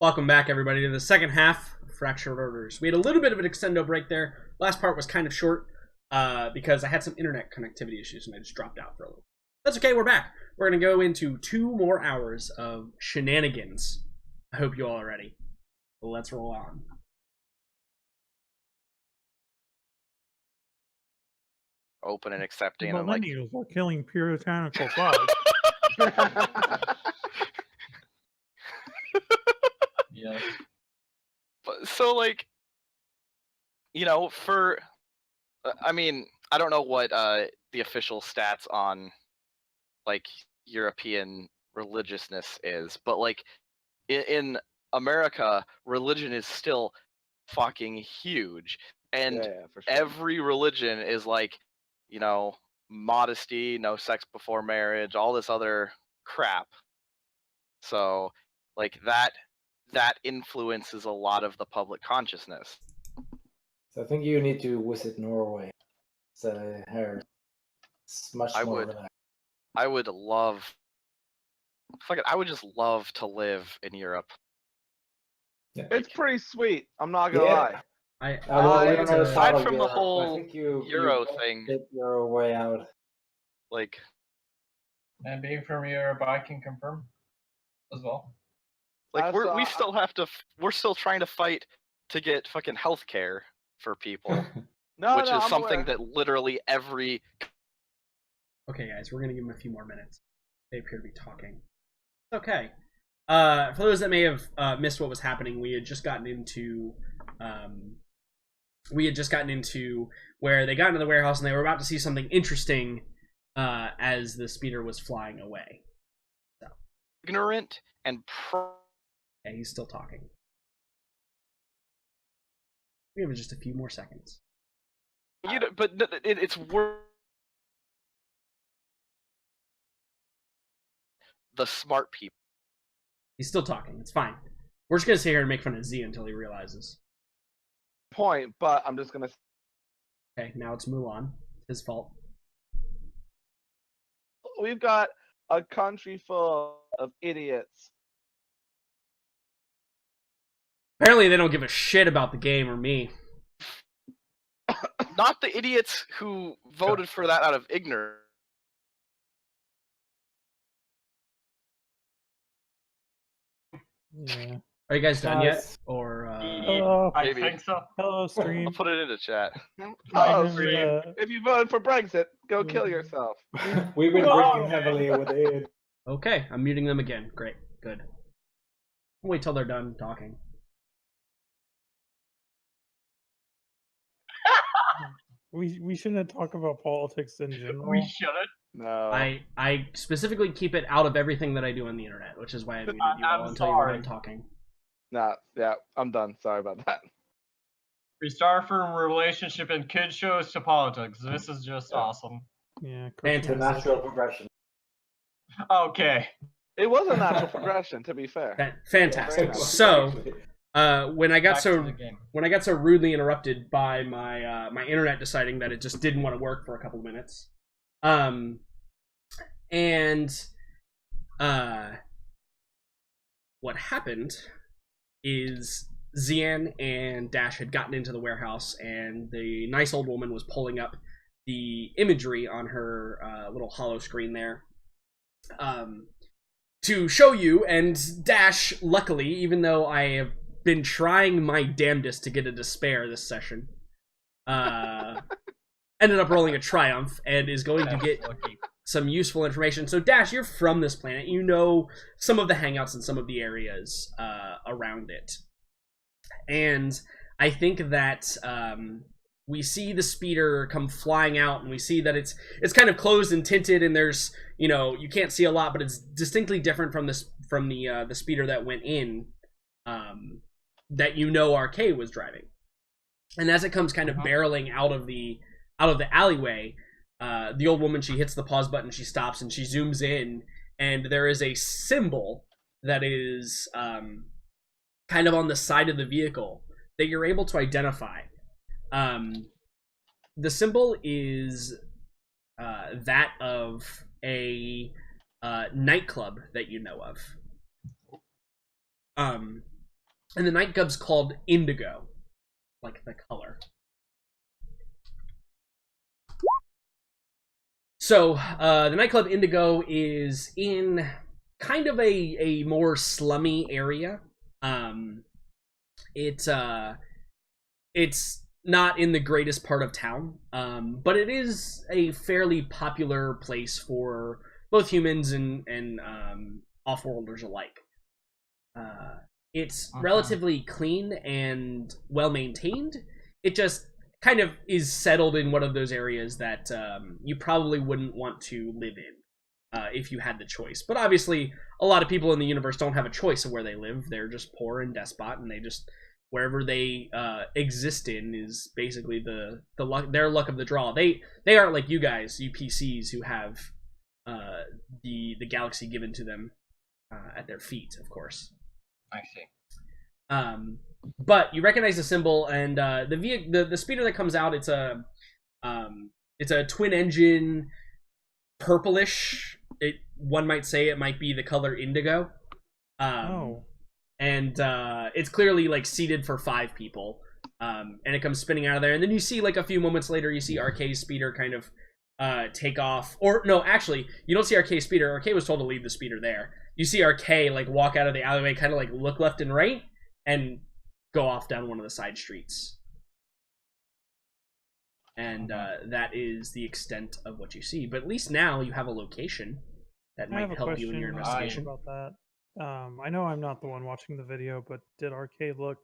Welcome back, everybody, to the second half of Fractured Orders. We had a little bit of an extendo break there. Last part was kind of short because I had some internet connectivity issues and I just dropped out for a little. That's okay, we're back. We're going to go into 2 more hours of shenanigans. I hope you all are ready. Let's roll on. Open and accepting. The and I'm like, millennials are killing puritanical thoughts. Yeah. so like, you know, for, I mean, I don't know what the official stats on like European religiousness is, but like in America, religion is still fucking huge, and for sure. every religion is like, you know, modesty, no sex before marriage, all this other crap. So like that influences a lot of the public consciousness. So I think you need to visit Norway. So here, it's much more relaxed. I would love, I would just love to live in Europe. Yeah. It's pretty sweet. I'm not gonna lie. Aside from the whole Euro thing, get your way out. Like, and being from Europe, I can confirm as well. Like we're still trying to fight to get fucking healthcare for people, which is something that literally every. Okay, guys, we're gonna give them a few more minutes. They appear to be talking. Okay. For those that may have missed what was happening, we had just gotten into where they got into the warehouse and they were about to see something interesting as the speeder was flying away. So. Ignorant and yeah, he's still talking. We have just a few more seconds. But it's worth the smart people. He's still talking. It's fine. We're just gonna sit here and make fun of Z until he realizes. Point, but I'm just gonna. Okay, now it's Mulan. His fault. We've got a country full of idiots. Apparently, they don't give a shit about the game or me. Not the idiots who voted for that out of ignorance. Yeah. Are you guys done yet? Or I think so. Hello, stream. I'll put it in the chat. Oh, if you voted for Brexit, go kill yourself. We've been working heavily with it. Okay, I'm muting them again. Great, good. I'll wait till they're done talking. We shouldn't talk about politics in general. We shouldn't. No. I specifically keep it out of everything that I do on the internet, which is why I muted you all until you were done talking. Nah, yeah, I'm done. Sorry about that. We start from relationship and kid shows to politics. This is just awesome. Yeah, It's a natural progression. Okay. It was a natural progression, to be fair. Fantastic. So, when I got so rudely interrupted by my my internet deciding that it just didn't want to work for a couple of minutes, what happened is Xian and Dash had gotten into the warehouse, and the nice old woman was pulling up the imagery on her little holo screen there to show you. And Dash, luckily, even though I have been trying my damnedest to get a despair this session, ended up rolling a triumph and is going to get some useful information. So Dash, you're from this planet. You know some of the hangouts and some of the areas around it. And I think that we see the speeder come flying out, and we see that it's kind of closed and tinted, and there's, you know, you can't see a lot, but it's distinctly different from the speeder that went in, that you know RK was driving. And as it comes kind of barreling out of the alleyway, the old woman, she hits the pause button, she stops, and she zooms in, and there is a symbol that is kind of on the side of the vehicle that you're able to identify. The symbol is that of a nightclub that you know of. And the nightclub's called Indigo, like the color. So, the nightclub Indigo is in kind of a more slummy area. It's not in the greatest part of town, but it is a fairly popular place for both humans and off-worlders alike. It's relatively clean and well-maintained. It just kind of is settled in one of those areas that you probably wouldn't want to live in if you had the choice. But obviously, a lot of people in the universe don't have a choice of where they live. They're just poor and despot, and they just wherever they exist in is basically the luck, their luck of the draw. They aren't like you guys, you PCs, who have the galaxy given to them at their feet, of course. I see. But you recognize the symbol, and the speeder that comes out, it's a twin engine, purplish. One might say it might be the color indigo. And it's clearly like seated for 5 people. And it comes spinning out of there, and then you see like a few moments later, you see RK's speeder kind of take off. Or no, actually, you don't see RK's speeder. RK was told to leave the speeder there. You see RK like walk out of the alleyway, kind of like look left and right, and go off down one of the side streets. And that is the extent of what you see. But at least now you have a location that might help you in your investigation. About that. I know I'm not the one watching the video, but did RK look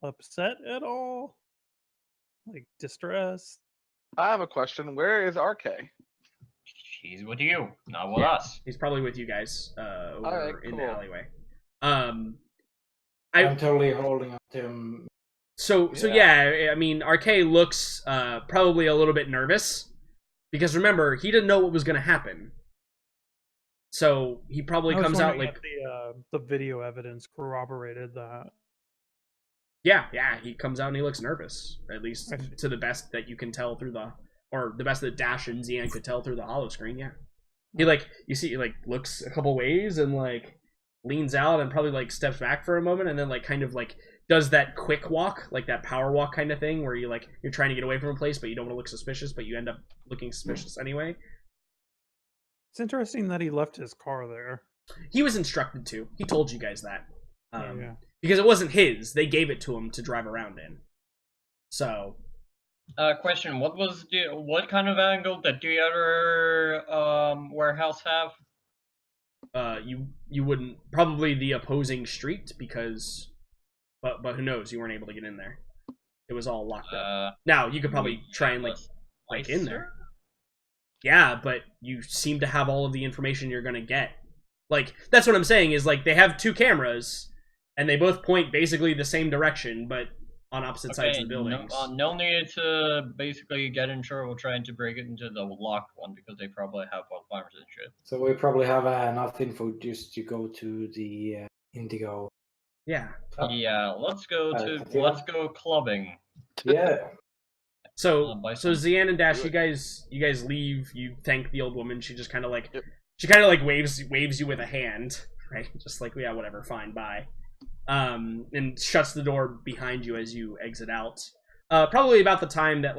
upset at all? Like distressed? I have a question. Where is RK? He's with you, not with us. He's probably with you guys over in the alleyway. I'm totally holding up to him. So yeah, I mean, RK looks probably a little bit nervous because remember, he didn't know what was going to happen. So he probably comes out like the video evidence corroborated that. Yeah, he comes out and he looks nervous, at least to the best that you can tell through the best that Dash and Zian could tell through the holo screen. Yeah, he you see he looks a couple ways and leans out and probably steps back for a moment and then kind of does that quick walk, like that power walk kind of thing where you're trying to get away from a place but you don't want to look suspicious but you end up looking suspicious anyway. It's interesting that he left his car there. He was instructed to. He told you guys that. Because it wasn't his. They gave it to him to drive around in. So. Question: what kind of angle did the other warehouse have? You wouldn't, probably the opposing street because, but who knows? You weren't able to get in there. It was all locked up. Now you could probably try and in there. Yeah, but you seem to have all of the information you're gonna get. That's what I'm saying is they have 2 cameras, and they both point basically the same direction, but on opposite sides of the buildings. No need to basically get in trouble trying to break it into the locked one because they probably have alarms and shit. So we probably have enough info just to go to the Indigo. Yeah. Yeah, let's go clubbing. Yeah. So Zian and Dash, you guys leave. You thank the old woman. She just kind of waves you with a hand, right? Just yeah, whatever, fine, bye. And shuts the door behind you as you exit out. Probably about the time that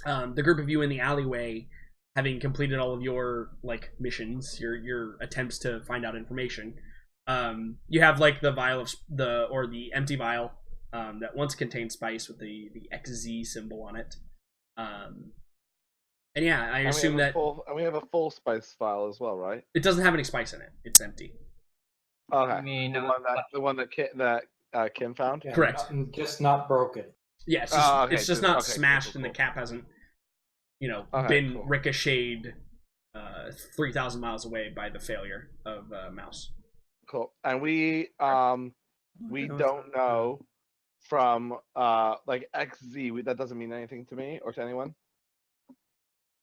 the group of you in the alleyway, having completed all of your missions, your attempts to find out information, you have the vial of the empty vial that once contained spice with the XZ symbol on it. And yeah, I assume that we have a full spice vial as well, right? It doesn't have any spice in it. It's empty. Okay. I mean, the one that Kim found. Yeah, correct. Just not broken. Yeah, it's just not smashed, and the cap hasn't, been ricocheted 3,000 miles away by the failure of Mouse. Cool. And we don't know from XZ. That doesn't mean anything to me or to anyone.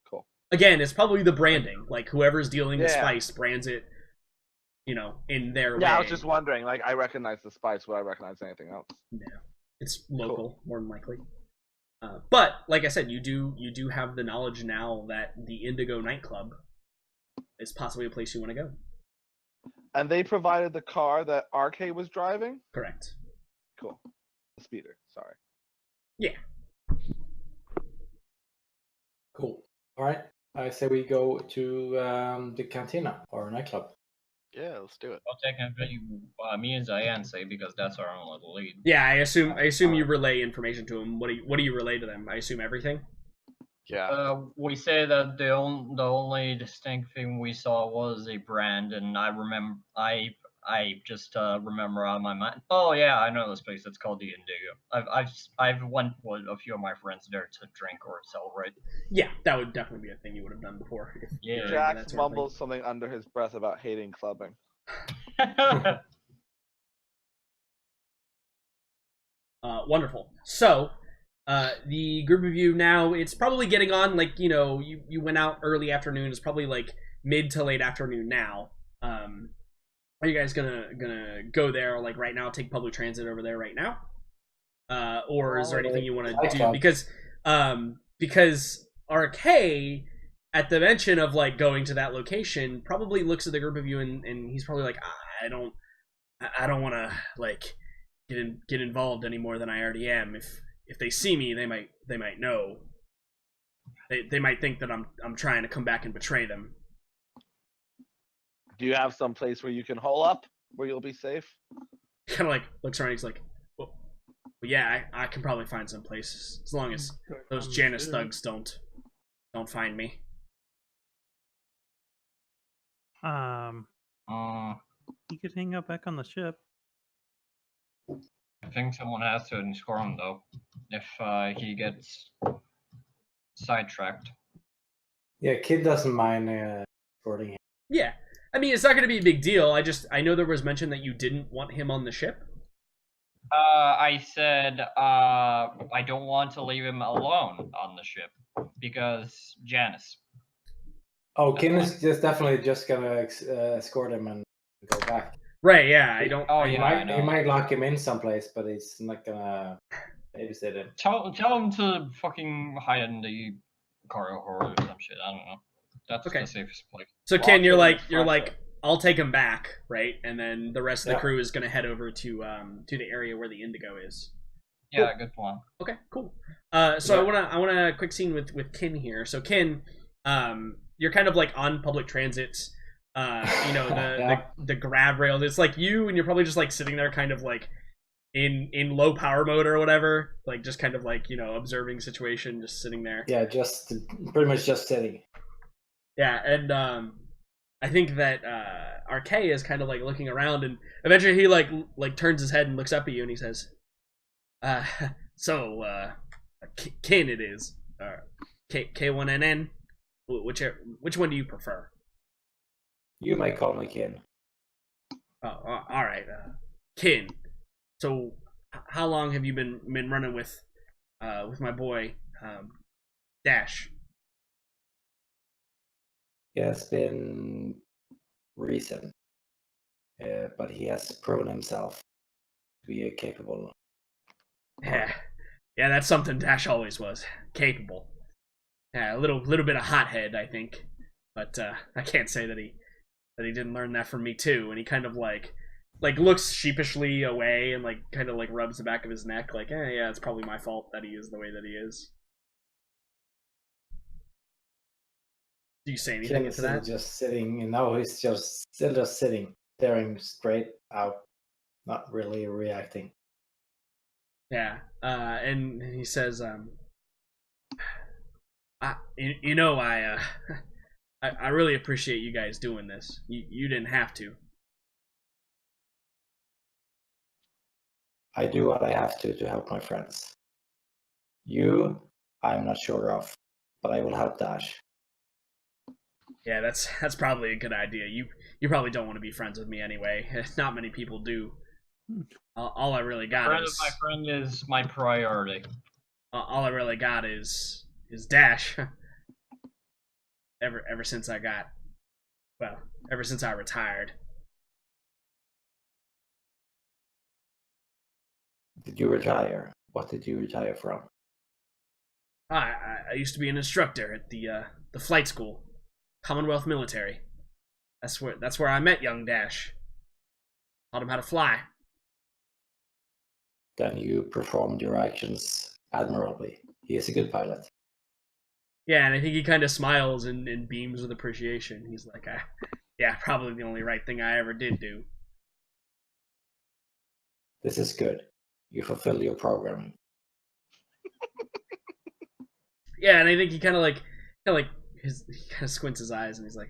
Cool. Again, it's probably the branding. Whoever's dealing the spice brands it, in their way. Yeah, I was just wondering. I recognize the spice. Would I recognize anything else? No, it's local, more than likely. But like I said, you do have the knowledge now that the Indigo nightclub is possibly a place you want to go. And they provided the car that RK was driving? Correct. Cool. The speeder, sorry. Yeah. Cool. All right. I say we go to the cantina or nightclub. Yeah, let's do it. Well, technically, me and Zayan say because that's our own little lead. Yeah, I assume you relay information to them. What do you relay to them? I assume everything. Yeah. We say that the only distinct thing we saw was a brand, and I just remember on my mind. Oh yeah, I know this place. It's called the Indigo. I've went with a few of my friends there to drink or celebrate. Yeah, that would definitely be a thing you would have done before. Yeah. Jax mumbles something under his breath about hating clubbing. Wonderful. So, the group of you now, it's probably getting on, like, you know, you went out early afternoon. It's probably like mid to late afternoon now. Are you guys gonna go there, like, right now, take public transit over there right now? Or is there anything you want to do? Because RK, at the mention of, like, going to that location, probably looks at the group of you and he's probably like, I don't want to, like, get involved any more than I already am. If they see me, they might know. They might think that I'm trying to come back and betray them. Do you have some place where you can hole up, where you'll be safe? Kind of like looks around. He's like, well yeah, I can probably find some place as long as those Janus thugs don't find me. He could hang out back on the ship. I think someone has to escort him though, if he gets sidetracked. Yeah, Kid doesn't mind escorting him. Yeah, I mean, it's not going to be a big deal. I know there was mention that you didn't want him on the ship. I said I don't want to leave him alone on the ship because Janus. Oh, Kin is definitely just gonna escort him and go back. Right? Yeah, I don't. Oh He yeah, I know. might lock him in someplace, but he's not gonna babysit him. Tell him to fucking hide in the cargo hold or some shit. I don't know. That's Okay. the safest place. So Ken, you're Lock like, him. I'll take him back, right? And then the rest of the Yeah. crew is gonna head over to the area where the Indigo is. Yeah, good plan. Okay, cool. So Yeah. I want a quick scene with Kin here. So Kin, you're kind of like on public transit. You know, the grab rails. It's like you, and you're probably just like sitting there, kind of like in low power mode or whatever, like just kind of like, you know, observing situation, just sitting there. Yeah, just pretty much just sitting. Yeah, and I think that RK is kind of like looking around, and eventually he like turns his head and looks up at you, and he says, "So, Kin it is, K1NN. Which one do you prefer?" You might call me Kin. Oh, all right, Kin. So, how long have you been running with my boy, Dash? Yeah, it's been recent, but he has proven himself to be capable. Yeah, that's something Dash always was, capable. Yeah, a little bit of hothead, I think, but I can't say that he didn't learn that from me too. And he kind of like looks sheepishly away and like kind of like rubs the back of his neck, like, yeah, it's probably my fault that he is the way that he is. Do you say anything Kin to is that? just sitting, and now he's still just sitting, staring straight out, not really reacting. Yeah, and he says, I really appreciate you guys doing this. You didn't have to. I do what I have to help my friends. You, I'm not sure of, but I will help Dash. Yeah, that's probably a good idea. You probably don't want to be friends with me anyway. Not many people do. All I really got My friend is my priority. all I really got is Dash. ever since I retired. Did you retire? What did you retire from? I used to be an instructor at the flight school, Commonwealth Military. That's where I met young Dash. taught him how to fly. Then you performed your actions admirably. He is a good pilot. Yeah, and I think he kind of smiles and beams with appreciation. He's like, yeah, probably the only right thing I ever did do. This is good. You fulfill your programming. Yeah, and I think he kind of squints his eyes and he's like,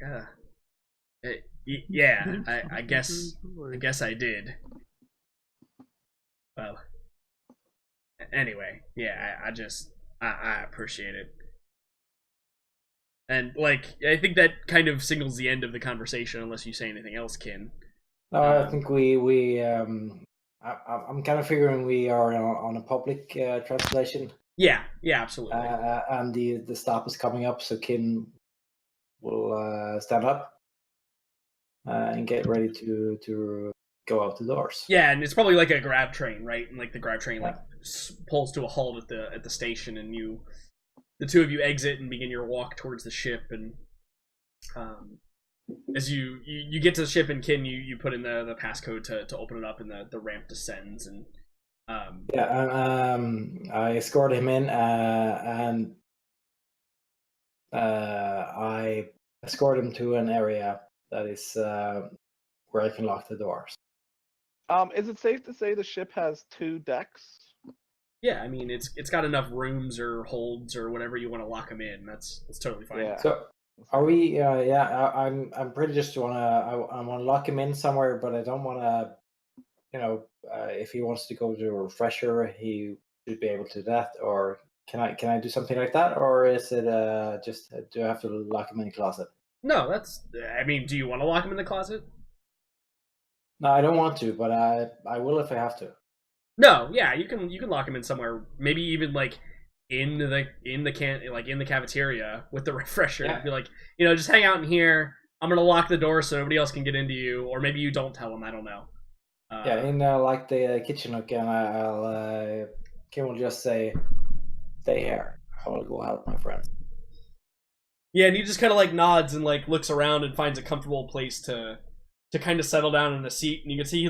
yeah, I guess I did. Well, anyway, yeah, I appreciate it. And like, I think that kind of signals the end of the conversation, unless you say anything else, Kin. No, I think I'm kind of figuring we are on a public translation. Yeah, absolutely. And the stop is coming up, so Kin will stand up and get ready to go out the doors. Yeah, and it's probably like a grab train, right? And like the grab train pulls to a halt at the station, and the two of you exit and begin your walk towards the ship. And as you get to the ship, and Kin, you put in the passcode to open it up, and the ramp descends. And I escort him in, and I escort him to an area that is where I can lock the doors. Is it safe to say the ship has 2 decks? Yeah, I mean it's got enough rooms or holds or whatever you want to lock them in. That's totally fine. Yeah. So are we? I'm pretty just I want to lock him in somewhere, but I don't want to. If he wants to go to a refresher, he should be able to do that. Or can I do something like that? Or is it just do I have to lock him in the closet? No, I mean, do you want to lock him in the closet? No, I don't want to, but I will if I have to. No, yeah, you can lock him in somewhere. Maybe even like in the cafeteria with the refresher. Yeah. Be like, just hang out in here. I'm gonna lock the door so nobody else can get into you, or maybe you don't tell him. I don't know. In like the kitchen nook, and Kim will just say, "Stay here. I will go help my friends." Yeah, and he just kind of like nods and like looks around and finds a comfortable place to kind of settle down in a seat. And you can see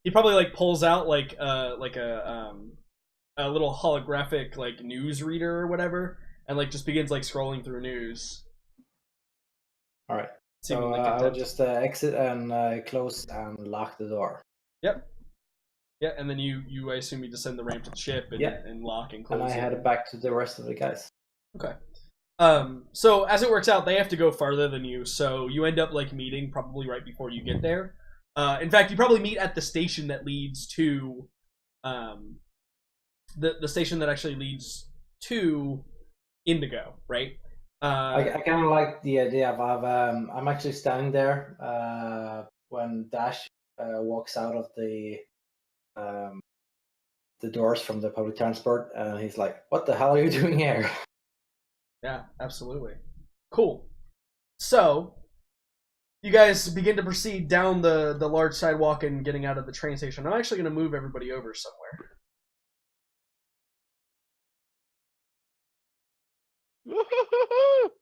he probably like pulls out like a little holographic like news reader or whatever, and like just begins like scrolling through news. All right. Seeming So like I will content. just exit and close and lock the door. Yep. Yeah, and then I assume you descend the ramp to the ship and lock and close. And I head back to the rest of the guys. Okay. So as it works out, they have to go farther than you, so you end up like meeting probably right before you get there. In fact, you probably meet at the station that leads to the station that actually leads to Indigo, right? I kind of like the idea of I'm actually standing there when Dash walks out of the doors from the public transport, and he's like, "What the hell are you doing here?" Yeah, absolutely. Cool. So, you guys begin to proceed down the large sidewalk and getting out of the train station. I'm actually going to move everybody over somewhere.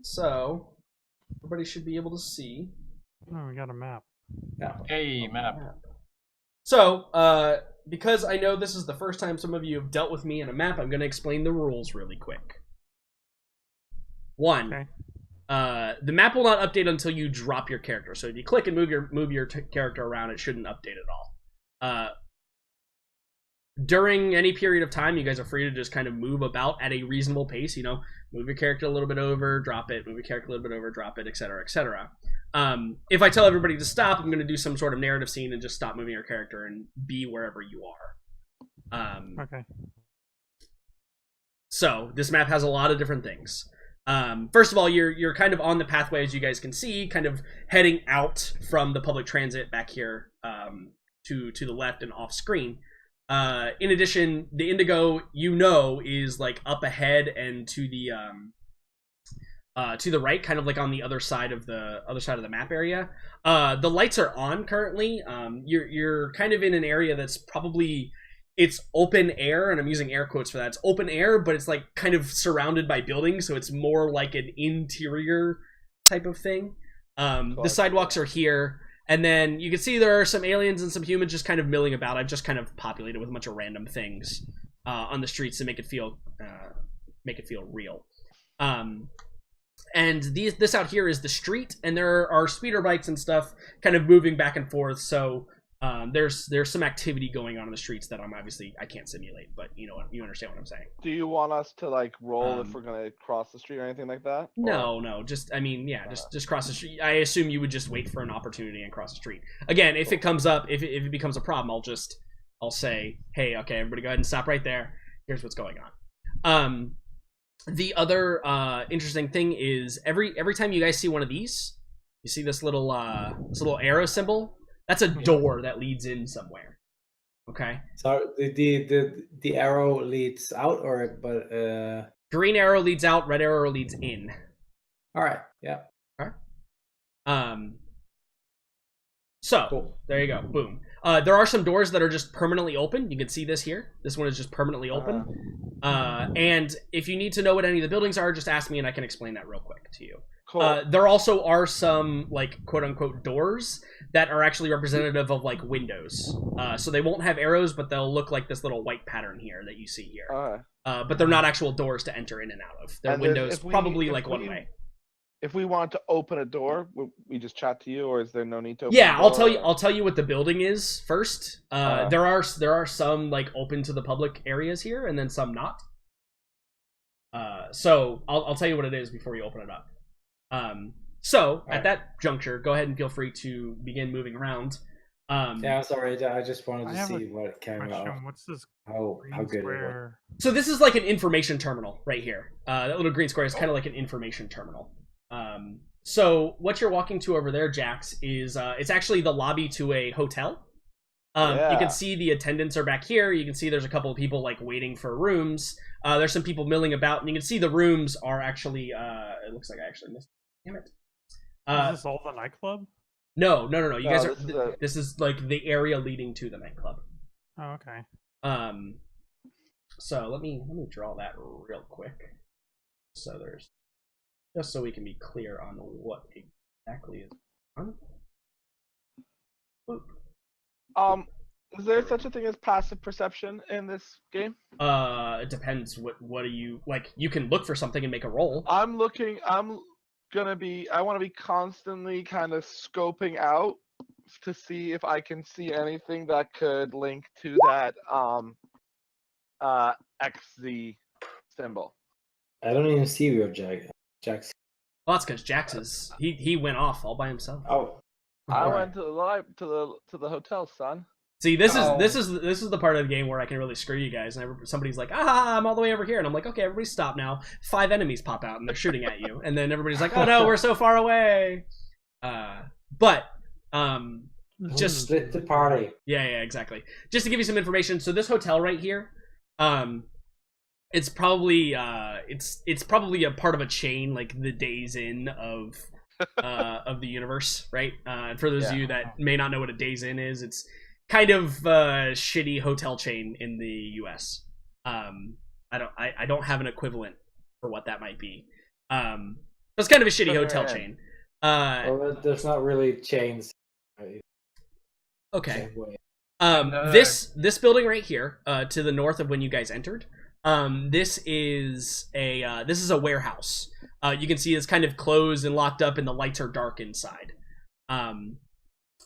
So, everybody should be able to see. Oh, we got a map. Yeah. Hey, map. So, because I know this is the first time some of you have dealt with me in a map, I'm going to explain the rules really quick. 1. Okay. The map will not update until you drop your character. So if you click and move your character around, it shouldn't update at all. During any period of time, you guys are free to just kind of move about at a reasonable pace. Move your character a little bit over, drop it. Move your character a little bit over, drop it, etc., etc. If I tell everybody to stop, I'm going to do some sort of narrative scene and just stop moving your character and be wherever you are. Okay. So this map has a lot of different things. First of all, you're kind of on the pathway, as you guys can see, kind of heading out from the public transit back here to the left and off screen. In addition, the Indigo is like up ahead and to the right, kind of like on the other side of the map area. The lights are on currently. You're kind of in an area that's probably. It's open air, and I'm using air quotes for that. It's open air, but it's like kind of surrounded by buildings, so it's more like an interior type of thing. The sidewalks are here, And then you can see there are some aliens and some humans just kind of milling about. I've just kind of populated with a bunch of random things on the streets to make it feel real. And this out here is the street, and there are speeder bikes and stuff kind of moving back and forth. So there's some activity going on in the streets that I can't simulate, but you understand what I'm saying. Do you want us to like roll if we're gonna cross the street or anything like that? No, just just cross the street. I assume you would just wait for an opportunity and cross the street. Again, if it comes up, if it becomes a problem, I'll say, hey, okay, everybody go ahead and stop right there. Here's what's going on. The other interesting thing is every time you guys see one of these, you see this little arrow symbol. That's a door that leads in somewhere. Okay. So the arrow leads out, green arrow leads out, red arrow leads in. All right. Yeah. All right. So cool. There you go. Boom. There are some doors that are just permanently open. You can see this here. This one is just permanently open. And if you need to know what any of the buildings are, just ask me and I can explain that real quick to you. Cool. There also are some like quote unquote doors that are actually representative of like windows. So they won't have arrows, but they'll look like this little white pattern here that you see here. But they're not actual doors to enter in and out of. They're windows, probably like one way. If we want to open a door, we just chat to you, or is there no need to open Yeah, a door? I'll tell you what the building is first. There are some like open to the public areas here, and then some not. So I'll tell you what it is before you open it up. At that juncture, go ahead and feel free to begin moving around. Yeah, sorry, I just wanted to see what it came out. What's this? How good it was. Square? So this is like an information terminal right here. That little green square is kind of like an information terminal. So what you're walking to over there, Jax, is it's actually the lobby to a hotel. You can see the attendants are back here. You can see there's a couple of people like waiting for rooms. There's some people milling about, and you can see the rooms are actually. It looks like I actually missed. Damn it. Is this all the nightclub? No. You guys this are. This is like the area leading to the nightclub. Oh, okay. So let me draw that real quick. So there's. Just so we can be clear on what exactly is on. Boop. Is there such a thing as passive perception in this game? It depends. What do you like? You can look for something and make a roll. I want to be constantly kind of scoping out to see if I can see anything that could link to that XZ symbol. I don't even see your Jax. Well, that's because Jax is he went off all by himself. Oh, I went to the hotel, son. See, this is the part of the game where I can really screw you guys. And somebody's like, I'm all the way over here, and I'm like, okay, everybody stop now. 5 enemies pop out and they're shooting at you, and then everybody's like, oh no, we're so far away. Just split the party. Yeah, exactly. Just to give you some information, so this hotel right here, it's probably it's probably a part of a chain, like the Days Inn of the universe, right? And for those of you that may not know what a Days Inn is, it's kind of a shitty hotel chain in the U.S. I don't have an equivalent for what that might be. But it's kind of a shitty hotel chain. Well, there's not really chains. Okay. This building right here, to the north of when you guys entered, this is a warehouse. You can see it's kind of closed and locked up, and the lights are dark inside.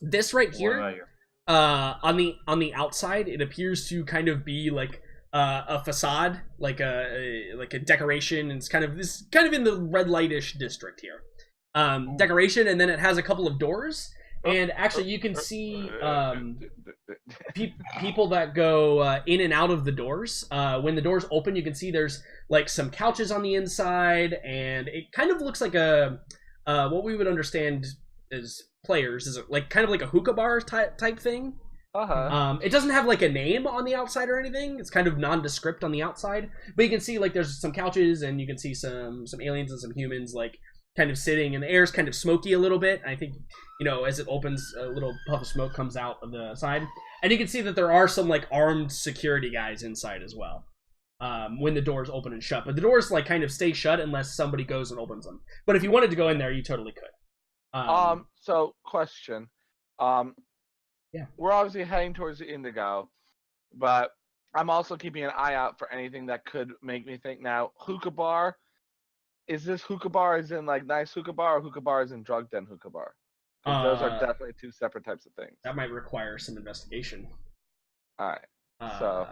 This right here, on the outside, it appears to kind of be like a facade, like a decoration, and it's kind of in the red lightish district here. Decoration, and then it has a couple of doors. And actually, you can see people that go in and out of the doors. When the doors open, you can see there's like some couches on the inside, and it kind of looks like a what we would understand as players is like kind of like a hookah bar type thing. It doesn't have like a name on the outside or anything. It's kind of nondescript on the outside, but you can see like there's some couches, and you can see some aliens and some humans like kind of sitting, and the air's kind of smoky a little bit. I think, as it opens, a little puff of smoke comes out of the side, and you can see that there are some like armed security guys inside as well. When the doors open and shut, but the doors like kind of stay shut unless somebody goes and opens them. But if you wanted to go in there, you totally could. So question, Yeah. We're obviously heading towards the Indigo, but I'm also keeping an eye out for anything that could make me think. Now, hookah bar. Is this hookah bar as in like nice hookah bar, or hookah bar as in drug den hookah bar? Because those are definitely two separate types of things. That might require some investigation. All right. So,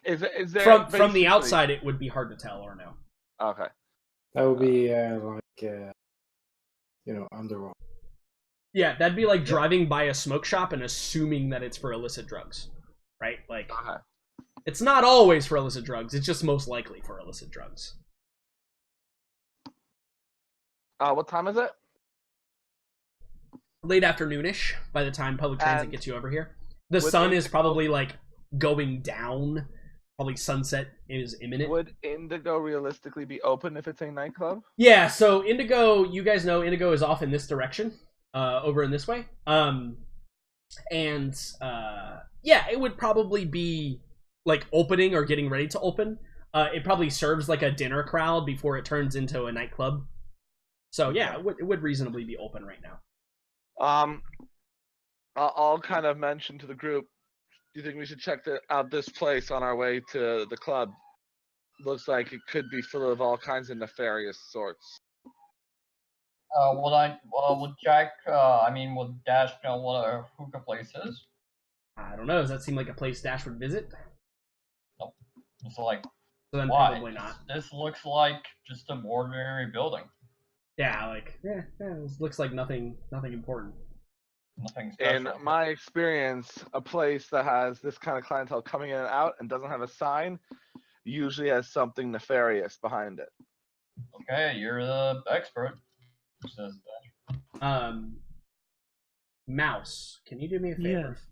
is there from the outside, it would be hard to tell or no. Okay. That would be underwater. Yeah, that'd be like driving by a smoke shop and assuming that it's for illicit drugs, right? Like, it's not always for illicit drugs. It's just most likely for illicit drugs. What time is it? Late afternoonish by the time public transit gets you over here. The sun is probably like going down. Probably sunset is imminent. Would Indigo realistically be open if it's a nightclub? Yeah, so Indigo, you guys know Indigo is off in this direction, over in this way. Yeah, it would probably be like opening or getting ready to open. It probably serves like a dinner crowd before it turns into a nightclub. So yeah, it would reasonably be open right now. I'll kind of mention to the group, do you think we should check out this place on our way to the club? Looks like it could be full of all kinds of nefarious sorts. Would Jack, would Dash know what a hookah place is? I don't know. Does that seem like a place Dash would visit? Nope. It's like, so then why? Probably not. This looks like just an ordinary building. Yeah, like, this looks like nothing important. Nothing special. In my experience, a place that has this kind of clientele coming in and out and doesn't have a sign usually has something nefarious behind it. Okay, you're the expert. Who says that? Mouse, can you do me a favor? Yes.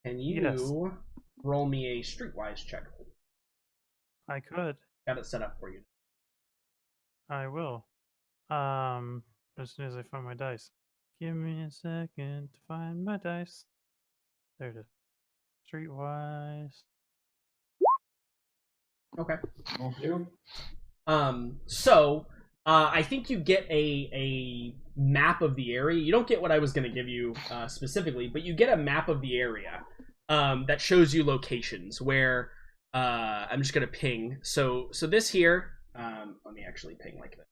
Can you roll me a streetwise check, please? I could. Got it set up for you. I will. As soon as I find my dice. Give me a second to find my dice. There it is. Streetwise. Okay. Okay. I think you get a map of the area. You don't get what I was going to give you specifically, but you get a map of the area that shows you locations where I'm just going to ping. So this here, let me actually ping like that.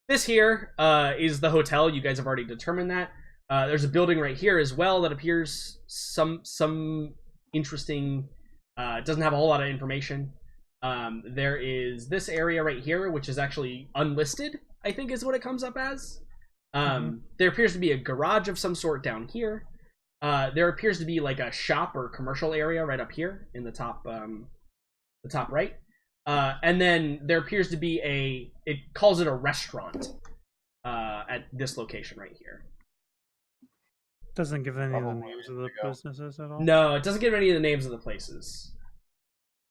This here is the hotel. You guys have already determined that. There's a building right here as well that appears some interesting. Doesn't have a whole lot of information. There is this area right here, which is actually unlisted, I think is what it comes up as. There appears to be a garage of some sort down here. There appears to be like a shop or commercial area right up here in the top right. And then there appears to be it calls it a restaurant at this location right here. Doesn't give any of the names of the businesses at all? No, it doesn't give any of the names of the places.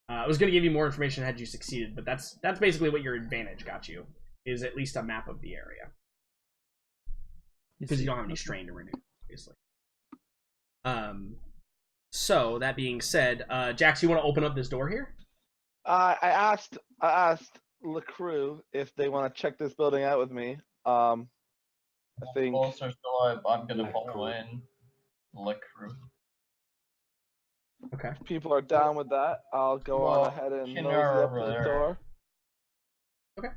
I was going to give you more information had you succeeded, but that's basically what your advantage got you, is at least a map of the area. Because you don't have any strain to renew, obviously. So, that being said, Jax, you want to open up this door here? I asked the crew if they want to check this building out with me. I think Closer, so I'm gonna follow in the crew. Okay. if people are down with that, I'll go on ahead and nose up the door. Okay.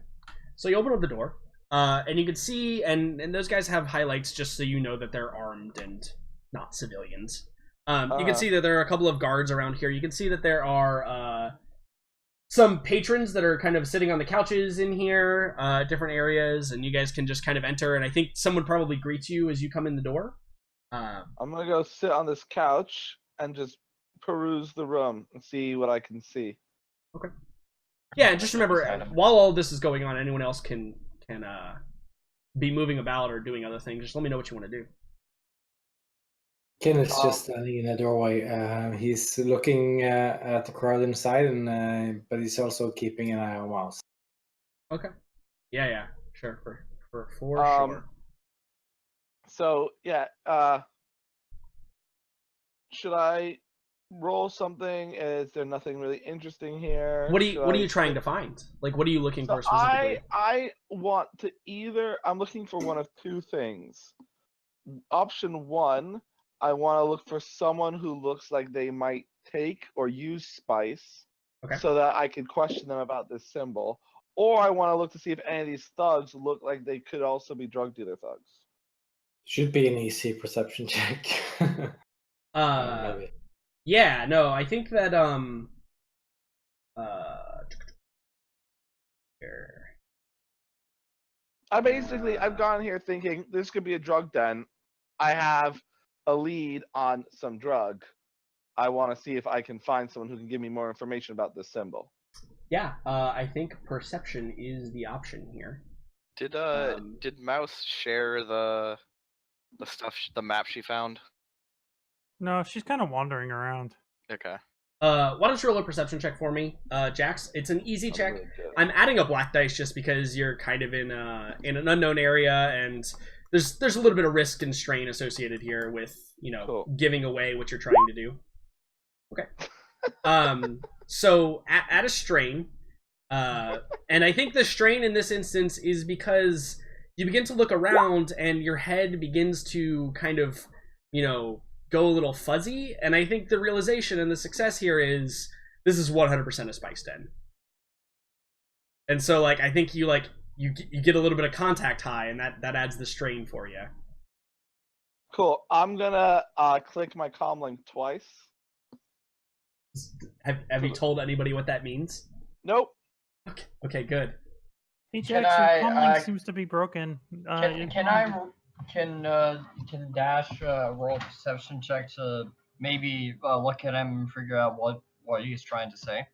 So you open up the door, and you can see, and those guys have highlights just so you know that they're armed and not civilians. You can see that there are a couple of guards around here. You can see that there are some patrons that are kind of sitting on the couches in here, different areas, and you guys can just kind of enter, and I think someone probably greets you as you come in the door. I'm gonna go sit on this couch and just peruse the room and see what I can see. Okay. Yeah, and just remember, while all this is going on, anyone else can be moving about or doing other things. Just let me know what you want to do. Kenneth's just standing in the doorway. He's looking at the crowd inside, and but he's also keeping an eye on Miles. Okay. Yeah, sure, for sure. So yeah, should I roll something? Is there nothing really interesting here? What are you trying to find? Like, what are you looking for specifically? I want to I'm looking for one of two things. option 1, I want to look for someone who looks like they might take or use spice, Okay. so that I could question them about this symbol. Or I want to look to see if any of these thugs look like they could also be drug dealer thugs. Should be an easy perception check. Maybe. Yeah, no, I think that here. I've gone here thinking this could be a drug den. I have a lead on some drug. I want to see if I can find someone who can give me more information about this symbol. Yeah, I think perception is the option here. Did Mouse share the stuff, the map she found? No, she's kind of wandering around. Okay. Why don't you roll a perception check for me, Jax? It's an easy check. Really good. I'm adding a black dice just because you're kind of in an unknown area, and there's a little bit of risk and strain associated here with Cool. giving away what you're trying to do. Okay. So add a strain, and I think the strain in this instance is because you begin to look around and your head begins to kind of go a little fuzzy, and I think the realization and the success here is this is 100% a spice den. And so I think you get a little bit of contact high, and that adds the strain for you. Cool. I'm gonna click my comlink twice. Have you told anybody what that means? Nope. Okay, good. Hey, Can Jax, your I, comlink seems to be broken. Can Dash roll a perception check to maybe look at him and figure out what he's trying to say?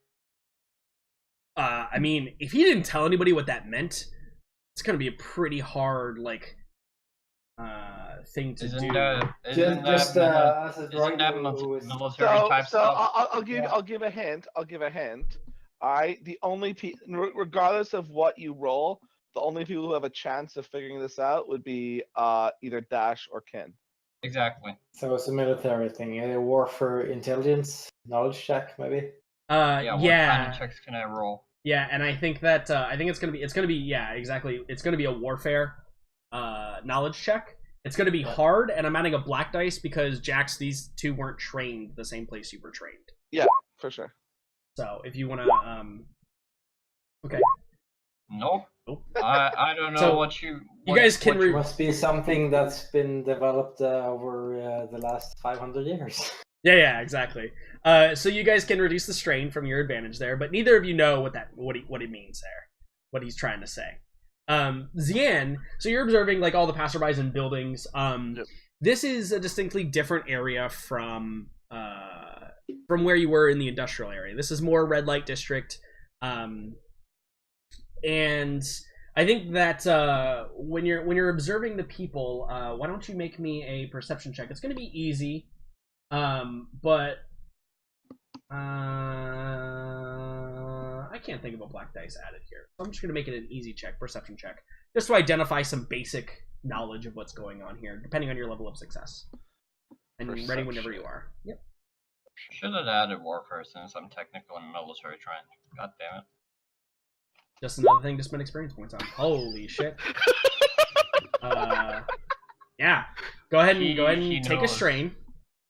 I mean, if he didn't tell anybody what that meant, it's gonna be a pretty hard thing to do. Isn't that military type stuff? I'll give a hint. All right. The only regardless of what you roll, the only people who have a chance of figuring this out would be either Dash or Ken. Exactly. So it's a military thing. A war for intelligence, knowledge check, maybe. What kind of checks can I roll? Yeah, and I think that it's gonna be yeah, exactly. It's gonna be a warfare knowledge check. It's gonna be hard, and I'm adding a black dice because Jax, these two weren't trained the same place you were trained. Yeah, for sure. So if you wanna okay. Nope. I don't know So, what you guys can Which must be something that's been developed over the last 500 years. Yeah, exactly. So you guys can reduce the strain from your advantage there, but neither of you know what he means there, what he's trying to say. Zian, so you're observing all the passerbys in buildings. Yep. This is a distinctly different area from where you were in the industrial area. This is more red light district, and I think that when you're observing the people, why don't you make me a perception check? It's going to be easy, but I can't think of a black dice added here. So I'm just going to make it an easy check, perception check, just to identify some basic knowledge of what's going on here, depending on your level of success. And ready whenever you are. Yep. Should have added warfare since I'm technically military trained. God damn it. Just another thing to spend experience points on. Holy shit. Yeah. Go ahead and take a strain.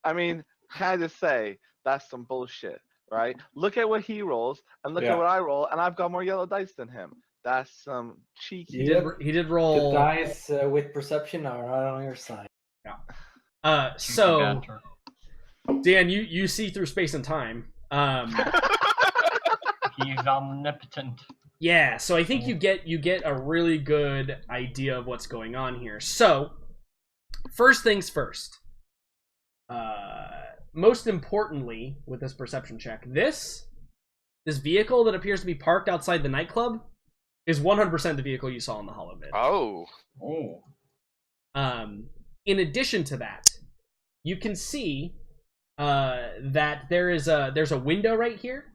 I mean, had to say that's some bullshit, right? Look at what he rolls and look at what I roll, and I've got more yellow dice than him. That's some cheeky. He did roll. The dice with perception are not on your side. Yeah. So Dan, you see through space and time. He's omnipotent. Yeah, so I think you get a really good idea of what's going on here. So, first things first. Most importantly, with this perception check, this vehicle that appears to be parked outside the nightclub is 100% the vehicle you saw in the holovid. Oh. In addition to that, you can see that there's a window right here.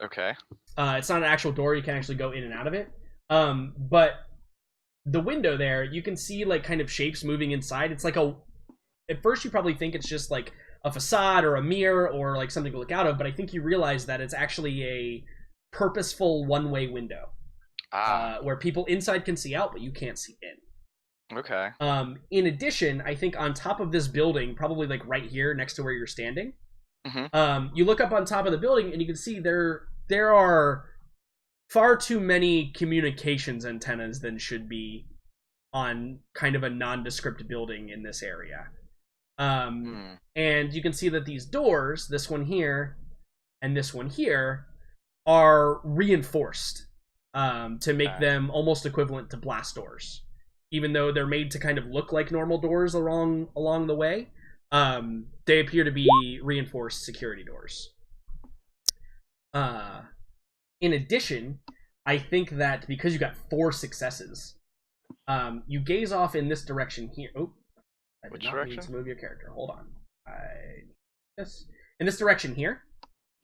Okay. It's not an actual door. You can actually go in and out of it. But the window there, you can see kind of shapes moving inside. It's at first you probably think it's just a facade or a mirror or something to look out of, but I think you realize that it's actually a purposeful one-way window where people inside can see out, but you can't see in. Okay. In addition, I think on top of this building, probably like right here next to where you're standing, you look up on top of the building and you can see there are far too many communications antennas than should be on kind of a nondescript building in this area. And you can see that these doors, this one here and this one here, are reinforced to make them almost equivalent to blast doors. Even though they're made to kind of look like normal doors along the way, they appear to be reinforced security doors. In addition, I think that because you got 4 successes, you gaze off in this direction here. Oh, I did not need to move your character. Hold on. Yes, in this direction here.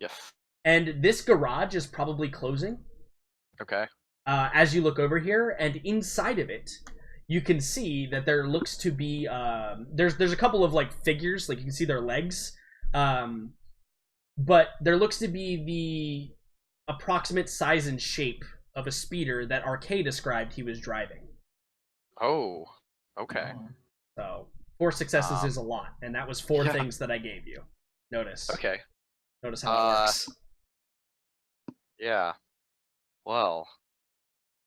Yes. And this garage is probably closing. Okay. As you look over here, and inside of it, you can see that there looks to be there's a couple of like figures, like you can see their legs, but there looks to be the approximate size and shape of a speeder that Arcade described he was driving. Oh, okay. So 4 successes is a lot, and that was 4 things that I gave you. Notice. Okay. Notice how it works. Yeah. Well.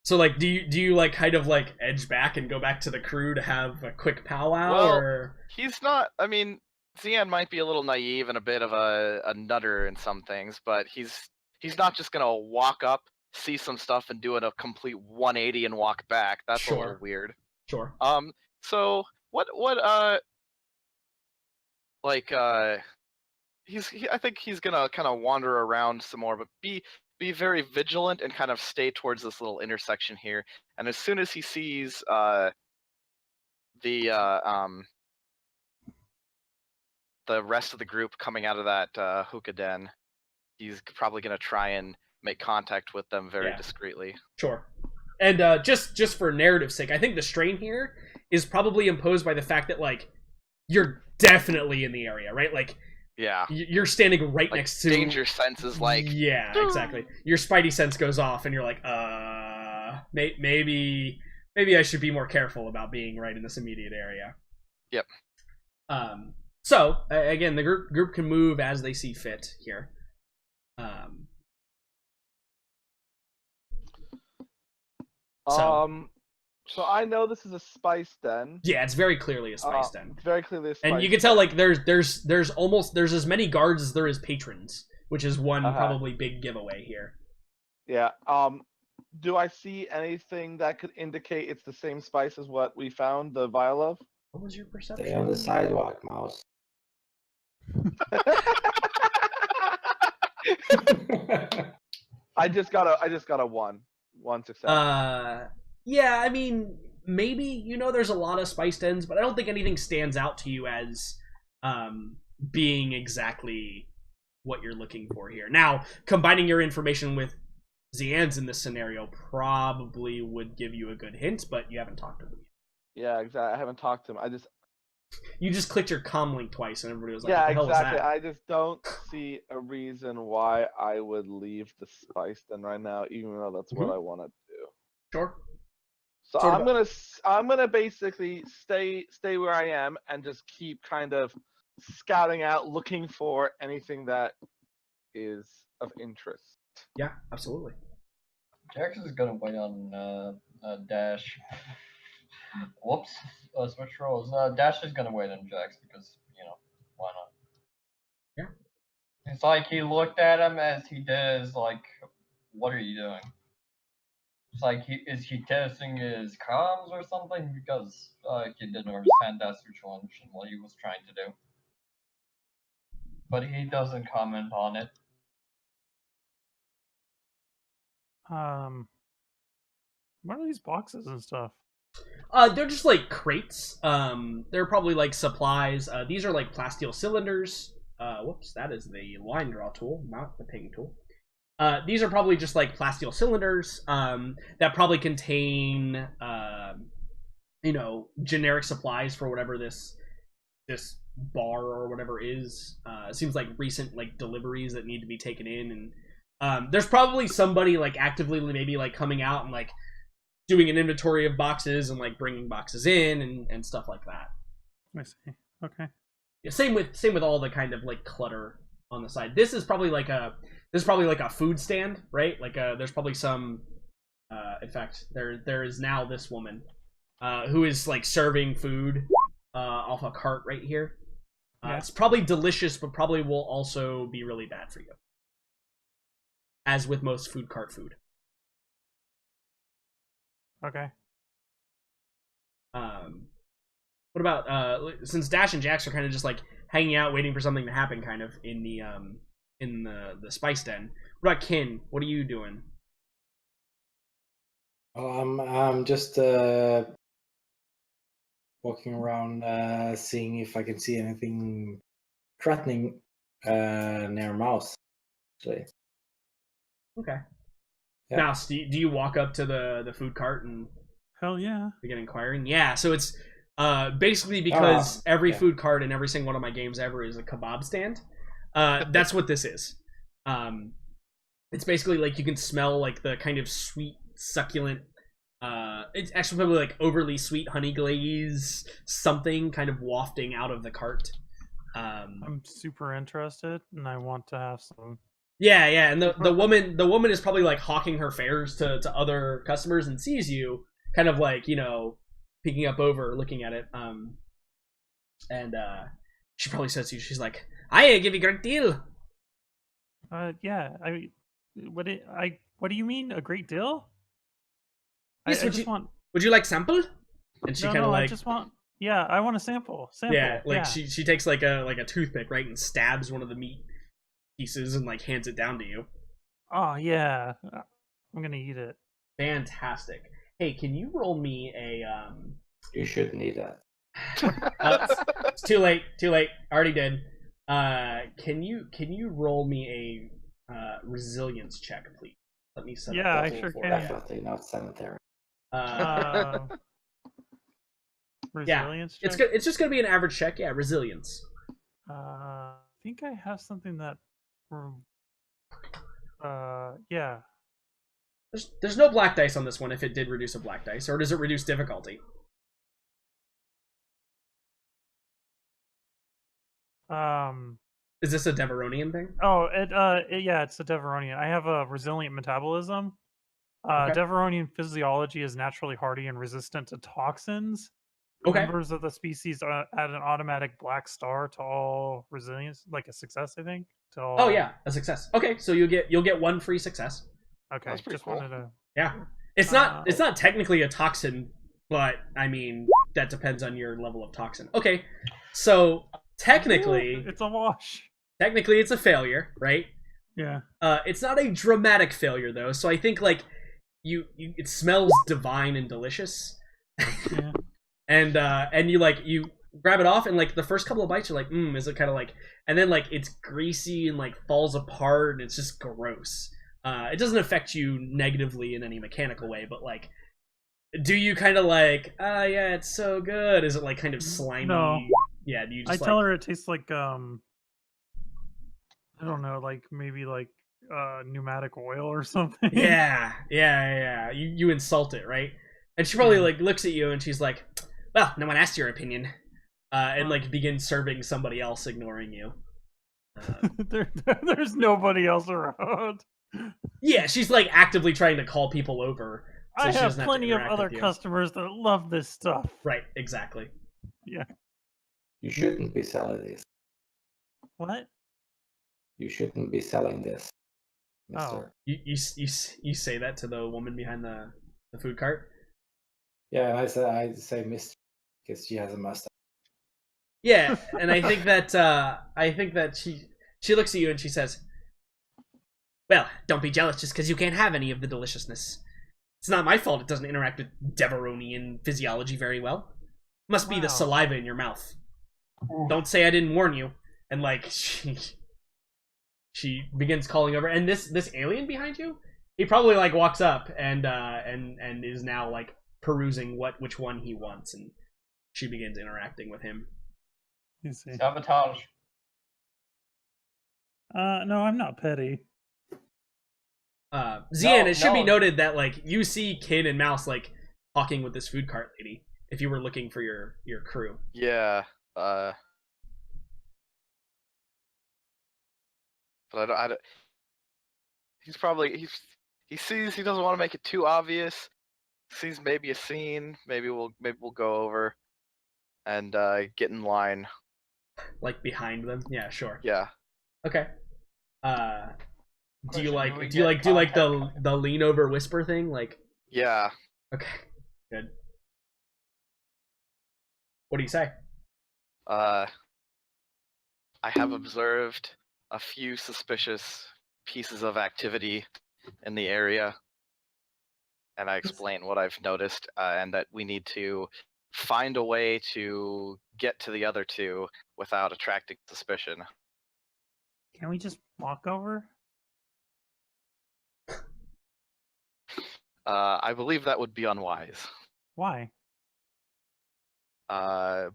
So, like, do you like kind of like edge back and go back to the crew to have a quick powwow? Well, or he's not. I mean, Zian might be a little naive and a bit of a nutter in some things, but he's not just gonna walk up, see some stuff, and do it a complete 180 and walk back. That's a little weird. Sure. So what I think he's gonna kind of wander around some more, but be very vigilant and kind of stay towards this little intersection here. And as soon as he sees the rest of the group coming out of that hookah den, he's probably going to try and make contact with them very discreetly. Sure. And just for narrative's sake, I think the strain here is probably imposed by the fact that, like, you're definitely in the area, right? Like, yeah, you're standing right like next to danger sense is like, yeah, exactly. Your spidey sense goes off, and you're like, maybe I should be more careful about being right in this immediate area. Yep. So again, the group can move as they see fit here. So I know this is a spice den. Yeah, it's very clearly a spice den. Very clearly a spice and you can tell, like, there's as many guards as there is patrons, which is one probably big giveaway here. Yeah. Do I see anything that could indicate it's the same spice as what we found the vial of? What was your perception? Stay on the sidewalk, mouse. I just got a one success. Yeah, I mean, maybe, there's a lot of spice dens, but I don't think anything stands out to you as being exactly what you're looking for here. Now, combining your information with Zian's in this scenario probably would give you a good hint, but you haven't talked to them yet. Yeah, exactly. I haven't talked to him. You just clicked your comm link twice, and everybody was like, yeah, what the hell exactly. was that? I just don't see a reason why I would leave the spice den right now, even though that's what I want to do. Sure. So I'm gonna basically stay where I am and just keep kind of scouting out, looking for anything that is of interest. Yeah, absolutely. Jax is gonna wait on Dash. Whoops, switch roles. Dash is gonna wait on Jax because, why not? Yeah. It's like he looked at him as he does, like, what are you doing? It's like, is he testing his comms or something? Because he didn't understand that situation, what he was trying to do. But he doesn't comment on it. What are these boxes and stuff? They're just like crates. They're probably like supplies. These are like plasteel cylinders. Whoops, that is the line draw tool, not the ping tool. These are probably just like plasteel cylinders that probably contain, generic supplies for whatever this bar or whatever is. It seems like recent like deliveries that need to be taken in, and there's probably somebody like actively maybe like coming out and like doing an inventory of boxes and like bringing boxes in and stuff like that. I see. Okay. Yeah, same with all the kind of like clutter on the side. This is probably like a food stand, right? Like there's probably some. In fact, there is now this woman who is like serving food off a cart right here. Yeah. It's probably delicious, but probably will also be really bad for you, as with most food cart food. Okay. What about since Dash and Jax are kind of just like hanging out, waiting for something to happen, kind of in the spice den. What about Kin? What are you doing? I'm just walking around, seeing if I can see anything threatening near Mouse. Actually. Okay. Yeah. Mouse, do you walk up to the food cart and Hell yeah. begin inquiring? Yeah. So it's basically because every yeah. food cart in every single one of my games ever is a kebab stand. That's what this is. It's basically like you can smell like the kind of sweet, succulent. It's actually probably like overly sweet honey glaze, something kind of wafting out of the cart. I'm super interested, and I want to have some. Yeah, and the woman is probably like hawking her fares to other customers and sees you, kind of like, you know, peeking up over, looking at it. And she probably says to you, she's like, "I give you a great deal." Yeah. What do you mean, a great deal? Yes, I just want. Would you like sample? And she kind of like. I just want. Yeah, I want a sample. Yeah, like yeah. she takes like a toothpick, right, and stabs one of the meat pieces and like hands it down to you. Oh yeah, I'm gonna eat it. Fantastic. Hey, can you roll me a You shouldn't eat that. it's too late. I already did. Can you roll me a resilience check, please? Let me set up Yeah, I that sure for can. you. Definitely not sanitary. Resilience. It's good. It's just gonna be an average check. Yeah, resilience. I think I have something that. Yeah. There's no black dice on this one if it did reduce a black dice, or does it reduce difficulty? Is this a Deveronian thing? Oh, yeah, it's a Deveronian. I have a resilient metabolism. Okay. Deveronian physiology is naturally hardy and resistant to toxins. Okay. Members of the species add an automatic black star to all resilience, like a success, I think. To all... Oh yeah, a success. Okay, so you'll get one free success. Okay, That's pretty just cool. wanted to. Yeah, it's not technically a toxin, but I mean that depends on your level of toxin. Okay, so technically, it's a wash. Technically, it's a failure, right? Yeah. It's not a dramatic failure though, so I think like it smells divine and delicious. Yeah. and you grab it off and like the first couple of bites you're like, is it kind of like, and then like it's greasy and like falls apart and it's just gross. It doesn't affect you negatively in any mechanical way, but like, do you kind of like, yeah, it's so good? Is it like kind of slimy? No. Yeah. Do you just tell her it tastes like I don't know, like maybe like pneumatic oil or something. Yeah. You insult it, right? And she probably like looks at you and she's like, "Well, no one asked your opinion," and like begins serving somebody else, ignoring you. There's nobody else around. Yeah, she's like actively trying to call people over. So I she have doesn't plenty of interact other with you. customers that love this stuff. Right, exactly. Yeah. You shouldn't be selling this. What? You shouldn't be selling this, mister. You say that to the woman behind the food cart? Yeah, and I say mister because she has a mustache. Yeah, and I think that she looks at you and she says, "Well, don't be jealous just because you can't have any of the deliciousness. It's not my fault it doesn't interact with Deveronian physiology very well. Must be the saliva in your mouth. Don't say I didn't warn you." And like she begins calling over, and this alien behind you, he probably like walks up and is now like perusing which one he wants, and she begins interacting with him. You see. Sabotage. No, I'm not petty. Zian, it should be noted that like you see Kid and Mouse like talking with this food cart lady if you were looking for your crew. Yeah. But I don't. He sees he doesn't want to make it too obvious. Sees maybe a scene. Maybe we'll go over and get in line. Like behind them. Yeah, sure. Yeah. Okay. Do you Question, do like the lean over whisper thing? Like, Yeah. okay, good. What do you say? I have observed a few suspicious pieces of activity in the area, and I explain what I've noticed, and that we need to find a way to get to the other two without attracting suspicion. Can we just walk over? I believe that would be unwise, Why?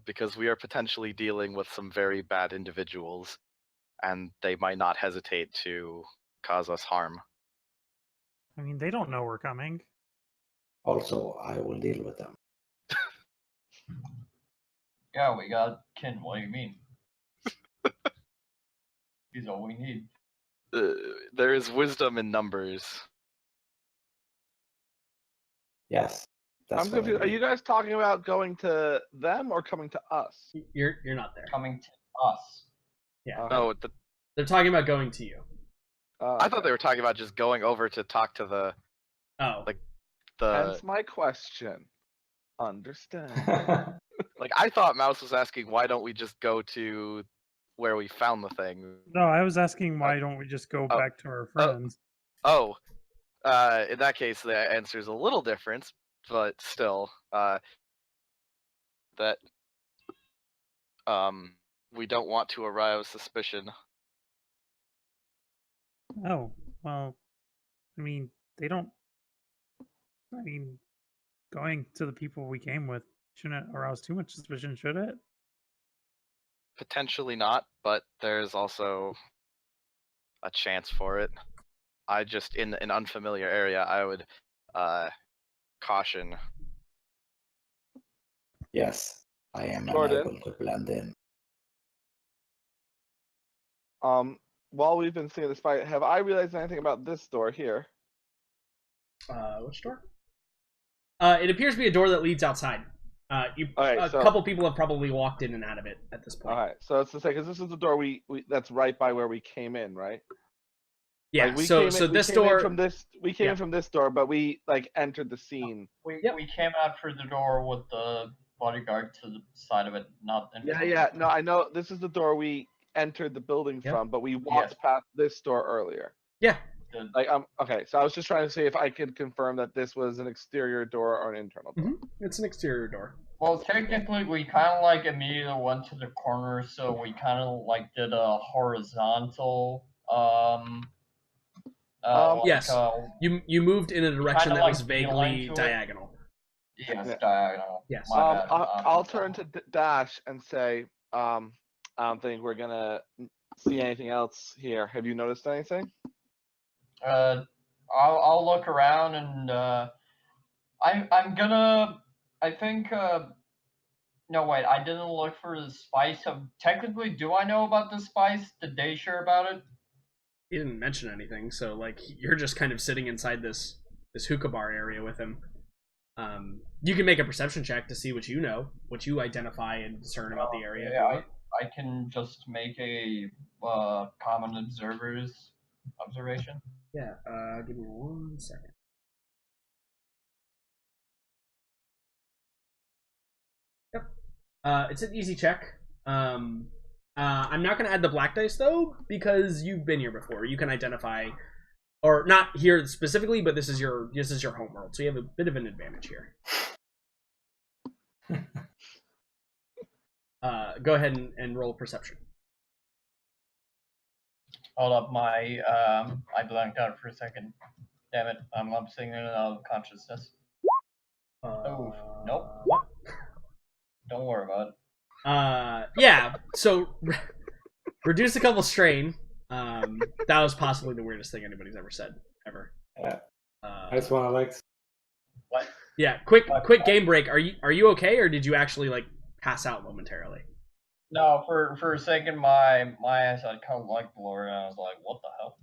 because we are potentially dealing with some very bad individuals, and they might not hesitate to cause us harm. I mean, they don't know we're coming. Also, I will deal with them. Yeah, we got kin. What do you mean? He's all we need. There is wisdom in numbers. Yes. That's I'm what I confused. Are mean. you guys talking about going to them or coming to us? You're not there. Coming to us. Yeah, Okay. Oh, they're talking about going to you. I thought they were talking about just going over to talk to the Oh, Like, the Hence my question. Understand. like I thought Mouse was asking why don't we just go to where we found the thing. No, I was asking why don't we just go Oh. back to our friends? Oh, in that case the answer is a little different, but still, that we don't want to arouse suspicion. Oh, well, I mean, they don't. I mean, going to the people we came with shouldn't arouse too much suspicion, should it? Potentially not, but there's also a chance for it. I just in an unfamiliar area, I would caution. Yes, I am Jordan? unable to blend in. While we've been seeing this fight, have I realized anything about this door here? which door? It appears to be a door that leads outside. Alright, a so- couple people have probably walked in and out of it at this point. All right, so it's to say because this is the door we that's right by where we came in, right? Yeah. Like, we So came in- so we this came in door. from this we came Yeah. in from this door, but we like entered the scene. We Yep. we came out through the door with the bodyguard to the side of it, not in Yeah, front of yeah. it. No, I know this is the door we entered the building Yep. from, but we walked Yes. past this door earlier. Yeah. The- Like okay, so I was just trying to see if I could confirm that this was an exterior door or an internal door. It's an exterior door. Well, technically, we kind of like immediately went to the corner, so we kind of like did a horizontal. Yes. You moved in a direction Kinda that like was beeline vaguely to it. diagonal. Yes, Yeah. diagonal. Yes. My bad. I'll turn to Dash and say, I don't think we're gonna see anything else here. Have you noticed anything? I'll look around and I'm gonna. I think. No, wait. I didn't look for the spice. Technically, do I know about the spice? Did they share about it? He didn't mention anything, so like you're just kind of sitting inside this hookah bar area with him. You can make a perception check to see what you know, what you identify and discern about the area. if you Yeah, want. I can just make a common observer's observation. Yeah. Give me 1 second. Yep. It's an easy check. I'm not going to add the black dice though because you've been here before. You can identify, or not here specifically, but this is your home world, so you have a bit of an advantage here. Go ahead and roll perception. Hold up, my I blanked out for a second. Damn it, I'm singing out of consciousness. Oh, nope. What? Don't worry about it. Yeah. So reduce a couple strain. That was possibly the weirdest thing anybody's ever said ever. Yeah. That's one I liked. What? Yeah, quick game break. Are you okay, or did you actually like pass out momentarily? No, for a second, my eyes had kind of like blurred, and I was like, "What the hell?"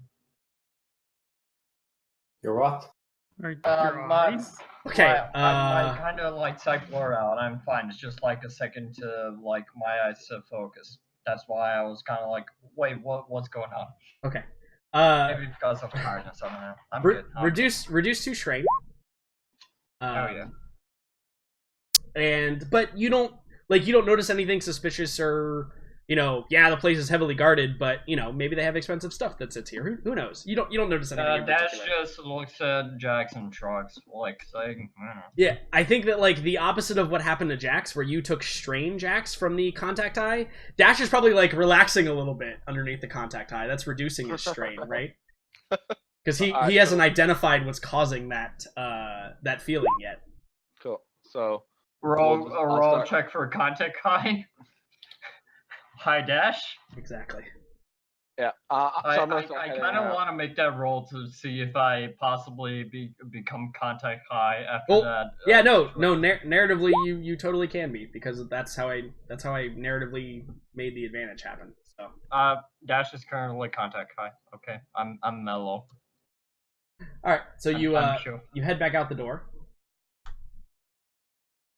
You're what? Your My eyes? Okay. my kind of like sight blurred out. I'm fine. It's just like a second to like my eyes to focus. That's why I was kind of like, "Wait, what's going on?" Okay. Maybe because of tiredness. I don't know. I'm good. Reduce to strain. Oh yeah. But you don't notice anything suspicious, or the place is heavily guarded, but maybe they have expensive stuff that sits here. Who knows? You don't notice anything. Dash just looks at Jax and shrugs, like saying, Yeah, I think that like the opposite of what happened to Jax, where you took strain, Jax, from the contact eye. Dash is probably like relaxing a little bit underneath the contact eye. That's reducing his strain, right? Because he hasn't identified what's causing that feeling yet. Cool. So roll check for contact high. Hi, Dash. Exactly. Yeah. I kind of want to make that roll to see if I possibly become contact high after that. Yeah, no. Narratively, you totally can be, because that's how I narratively made the advantage happen. So. Dash is currently contact high. Okay, I'm mellow. All right, so you sure. you head back out the door.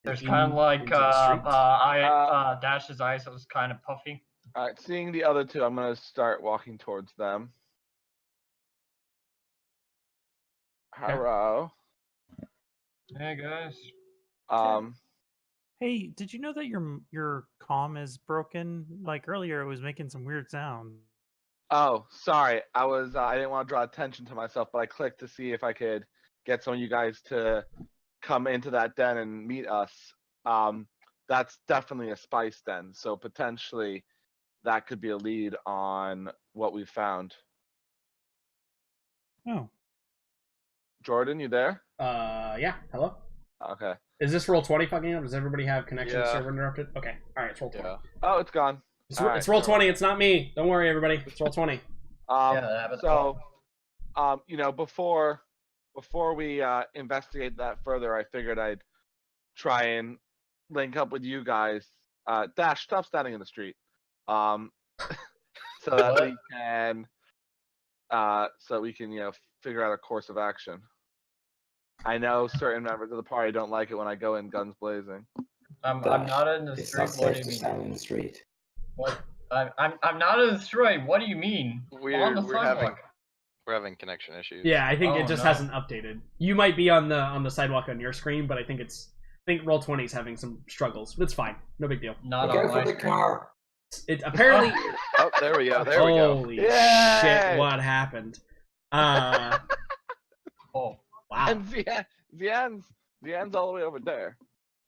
There's kind of like Dash's eyes was kind of puffy. All right, seeing the other two, I'm gonna start walking towards them. Okay. Hello. Hey guys. Hey, did you know that your comm is broken? Like earlier, it was making some weird sound. Oh, sorry. I didn't want to draw attention to myself, but I clicked to see if I could get some of you guys to come into that den and meet us. That's definitely a spice den, so potentially that could be a lead on what we found. Oh. Jordan, you there? Yeah. Hello. Okay. Is this roll 20 fucking up? Does everybody have connection Yeah. server interrupted? Okay. All right. It's roll 20. Yeah. Oh, it's gone. It's roll 20. It's not me. Don't worry, everybody. It's roll 20. Before we investigate that further, I figured I'd try and link up with you guys. Dash, stop standing in the street. So that we can figure out a course of action. I know certain members of the party don't like it when I go in guns blazing. I'm not in the street. It's not safe to stand in the street. What? I'm not in the street. What do you mean? We're having connection issues. Yeah, I think it just hasn't updated. You might be on the sidewalk on your screen, but I think roll 20 is having some struggles. It's fine. No big deal. Not on my car. It apparently. Oh, there we go. There we go. Holy shit! What happened? Oh. Wow. And Zian's all the way over there.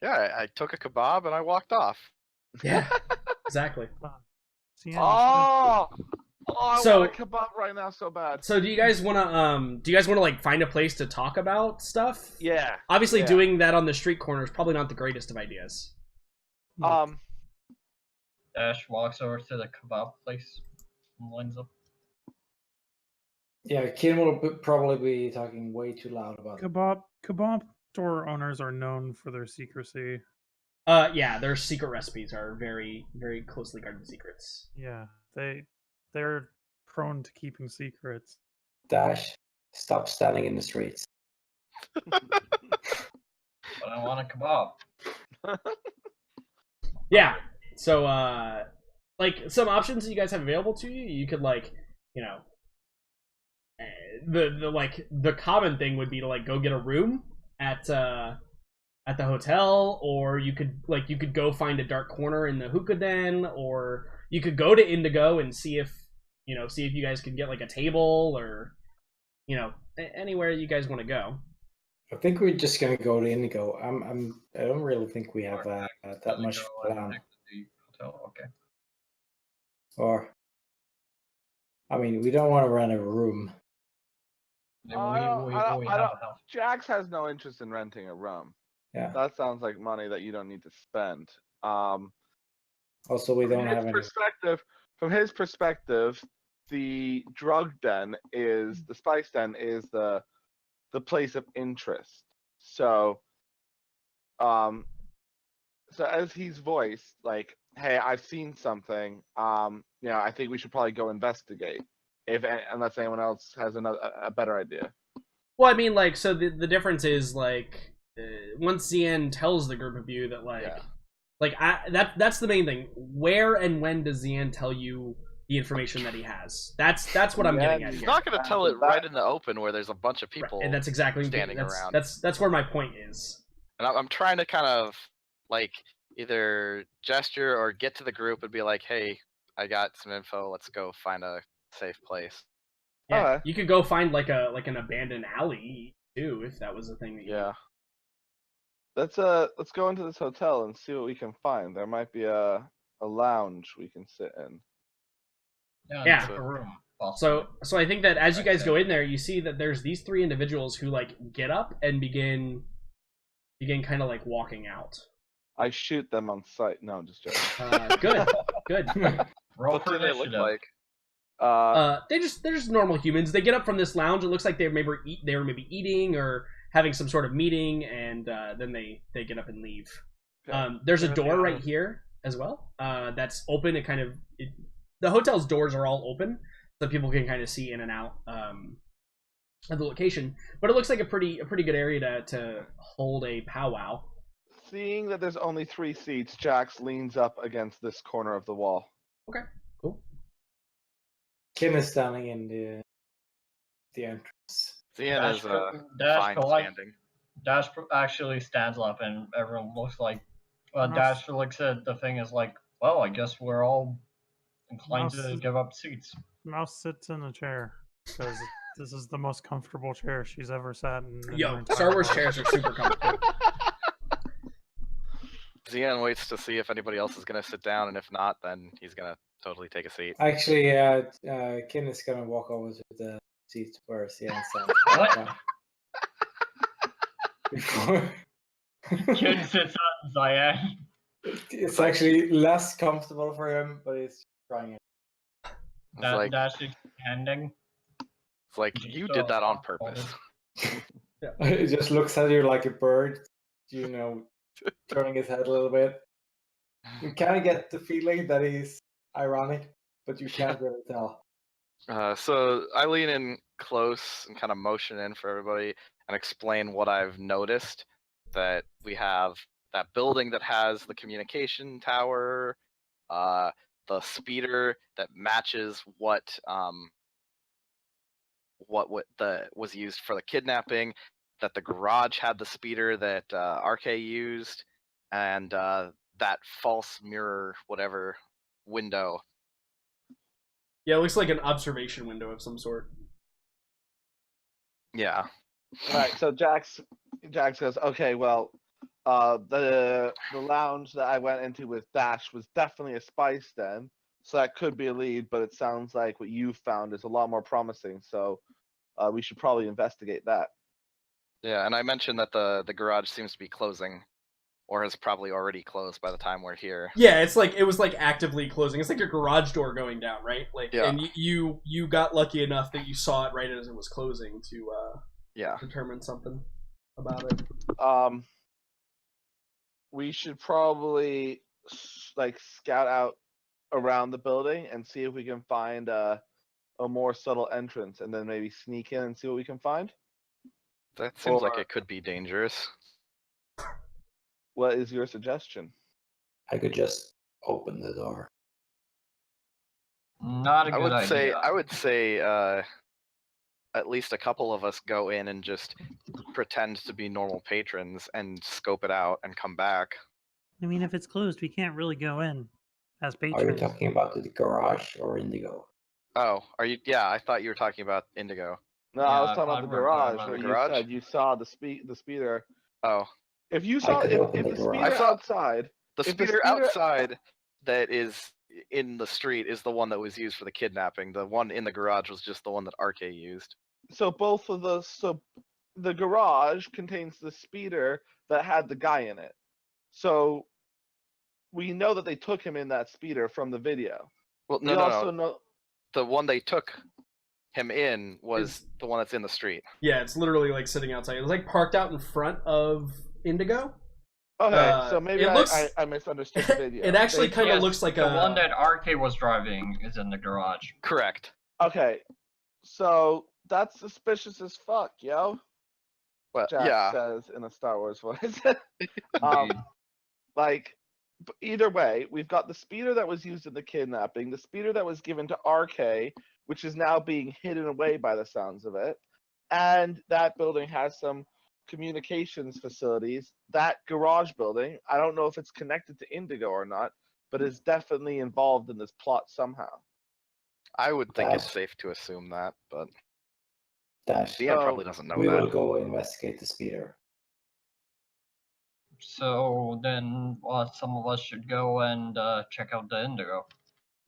Yeah, I took a kebab and I walked off. Yeah, exactly. I want a kebab right now so bad. So do you guys want to like find a place to talk about stuff? Yeah. Obviously, doing that on the street corner is probably not the greatest of ideas. Dash walks over to the kebab place and lines up. Yeah, Kim will probably be talking way too loud about it. Kebab store owners are known for their secrecy. Yeah, their secret recipes are very, very closely guarded secrets. Yeah, they're prone to keeping secrets. Dash, stop standing in the streets. But I want a kebab. Yeah. So, like, some options that you guys have available to you, you could, like, the common thing would be to, like, go get a room at the hotel, or you could go find a dark corner in the hookah den, or you could go to Indigo and see if you guys can get, like, a table, or, anywhere you guys want to go. I think we're just gonna go to Indigo. I don't really think we have that much plan. Okay. Or, I mean, we don't want to rent a room. We have a house. Jax has no interest in renting a room. Yeah. That sounds like money that you don't need to spend. Also, we don't have any. From his perspective, the drug den the spice den is the place of interest. So So as he's voiced, like, hey, I've seen something. I think we should probably go investigate. Unless anyone else has a better idea. Well, I mean, like, so the difference is like once Zien tells the group of you that that's the main thing. Where and when does Zien tell you the information that he has? That's what I'm getting at He's here. not going to tell it right in the open where there's a bunch of Right, people and that's exactly standing around. That's where my point is. And I'm trying to kind of like either gesture or get to the group and be like, hey, I got some info. Let's go find a safe place. Yeah, Alright. you could go find like an abandoned alley too, if that was the thing that you Yeah. Let's go into this hotel and see what we can find. There might be a lounge we can sit in. Yeah. A room. Possibly. So I think that as you Right, guys so- go in there, you see that there's these three individuals who like get up and begin kind of like walking out. I shoot them on sight. No, I'm just joking. Good. Roll What for do they look initiative. like? They're just normal humans. They get up from this lounge. It looks like they were maybe eating or having some sort of meeting, and then they get up and leave. Okay. There's a Yeah, door yeah. right here as well. That's open. The hotel's doors are all open, so people can kind of see in and out of the location. But it looks like a pretty good area to hold a powwow. Seeing that there's only 3 seats, Jax leans up against this corner of the wall. Okay, cool. Kim is standing in the entrance. Zien is Dash fine polite- standing. Dash actually stands up, and everyone looks like. Mouse- Dash looks at the thing is like, well, I guess we're all inclined to Mouse- give up seats. Mouse sits in a chair because this is the most comfortable chair she's ever sat in. her Yo, entire Star Wars life. chairs are super comfortable. Zien waits to see if anybody else is gonna sit down, and if not, then he's gonna totally take a seat. Actually, Kim is gonna walk over to the seat where Sian stands. What? Before. Kid sits on Cyan. It's actually less comfortable for him, but he's trying it. It's like Dash is handing. you did that on purpose. He just looks at you like a bird, turning his head a little bit. You kind of get the feeling that he's ironic, but you can't really tell. So I lean in close and kind of motion in for everybody and explain what I've noticed. That we have that building that has the communication tower, the speeder that matches what was used for the kidnapping, that the garage had the speeder that RK used, and that false mirror, whatever, window. Yeah, it looks like an observation window of some sort. Yeah. Alright, so Jax goes, okay, well, the lounge that I went into with Dash was definitely a spice den, so that could be a lead, but it sounds like what you found is a lot more promising, so we should probably investigate that. Yeah, and I mentioned that the garage seems to be closing, or has probably already closed by the time we're here. Yeah, it was like actively closing. It's like a garage door going down, right? Like, Yeah. and you got lucky enough that you saw it right as it was closing to Yeah. determine something about it. We should probably scout out around the building and see if we can find a more subtle entrance, and then maybe sneak in and see what we can find. That seems like Or- it could be dangerous. What is your suggestion? I could just open the door. Not a I good would idea. say at least a couple of us go in and just pretend to be normal patrons and scope it out and come back. I mean, if it's closed, we can't really go in as Are you patrons. talking about the garage or Indigo? Oh, are you? Yeah, I thought you were talking about Indigo. No, I was Yeah, talking about I've the heard garage about where the you garage. said you saw the speeder. Oh, If you saw could if open the the garage. speeder I thought- outside, the If the speeder speeder- outside that is in the street is the one that was used for the kidnapping. The one in the garage was just the one that RK used. so both of those, so the garage contains the speeder that had the guy in it. So we know that they took him in that speeder from the video. Well, We no, also know The one they took him in was the one that's in the street. Yeah, it's literally like sitting outside. It was like parked out in front of Indigo. Okay, so maybe it looks- I misunderstood the video. It actually They- kind of Yes, looks like the a one that RK was driving is in the garage. Correct. Okay, so that's suspicious as fuck, yo. Well, Jack yeah. says in a Star Wars voice. Indeed. Like, either way, we've got the speeder that was used in the kidnapping, the speeder that was given to RK, which is now being hidden away by the sounds of it, and that building has some communications facilities. That garage building, I don't know if it's connected to Indigo or not, but is definitely involved in this plot somehow. I would think it's Dash. safe to assume that, but Dash. DM So, probably doesn't know We will that. go investigate the speeder. So then some of us should go and check out the Indigo.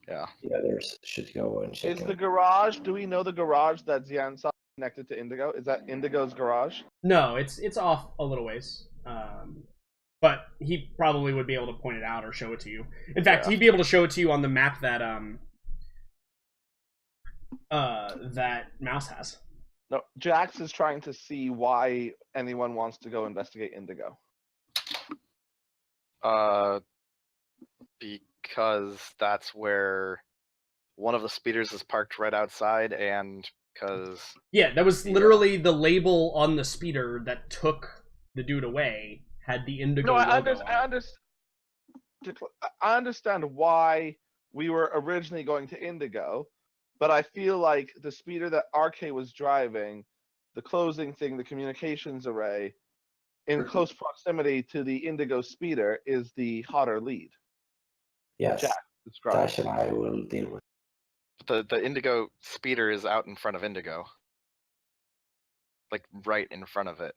Yeah. The others should go and check Is out. the garage, do we know the garage that Xian saw connected to Indigo? Is that Indigo's garage? no. It's off a little ways. But he probably would be able to point it out or show it to you. In fact, Yeah. he'd be able to show it to you on the map that that Mouse has. No, Jax is trying to see why anyone wants to go investigate Indigo. Because that's where one of the speeders is parked right outside, and because Yeah, that was literally the label on the speeder that took the dude away. Had the Indigo No, I logo on it. I understand why we were originally going to Indigo, but I feel like the speeder that RK was driving, the closing thing, the communications array, in close proximity to the Indigo speeder is the hotter lead. Yes, Jack described. Dash and I will deal with. the Indigo speeder is out in front of Indigo, like right in front of it.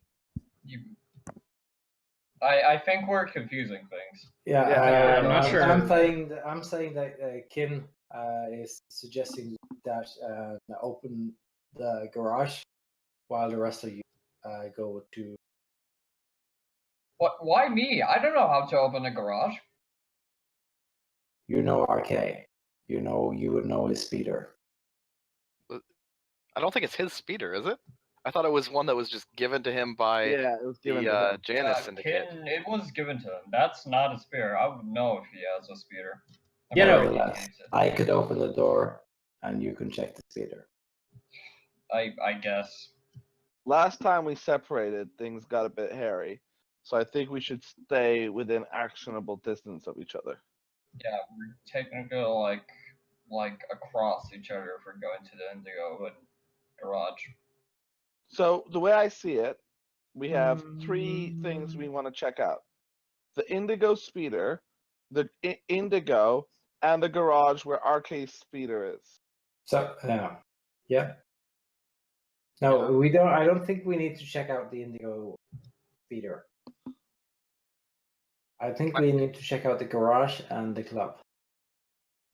I think we're confusing things. Yeah, Yeah, I'm not sure. I'm saying that Kim is suggesting that open the garage while the rest of you go to. What? Why me? I don't know how to open a garage. You know RK. You would know his speeder. I don't think it's his speeder, is it? I thought it was one that was just given to him by Yeah, it was given to the him. Janus Syndicate. It was given to him. That's not a speeder. I would know if he has a speeder. Yeah, no. Nevertheless, I could open the door and you can check the speeder. I guess. Last time we separated, things got a bit hairy, so I think we should stay within actionable distance of each other. Yeah, we're technically like across each other if we're going to the Indigo and garage. So the way I see it, we have three things we want to check out: the Indigo speeder, the Indigo, and the garage where RK speeder is. So yeah. No, we don't. I don't think we need to check out the Indigo speeder. I think we need to check out the garage and the club.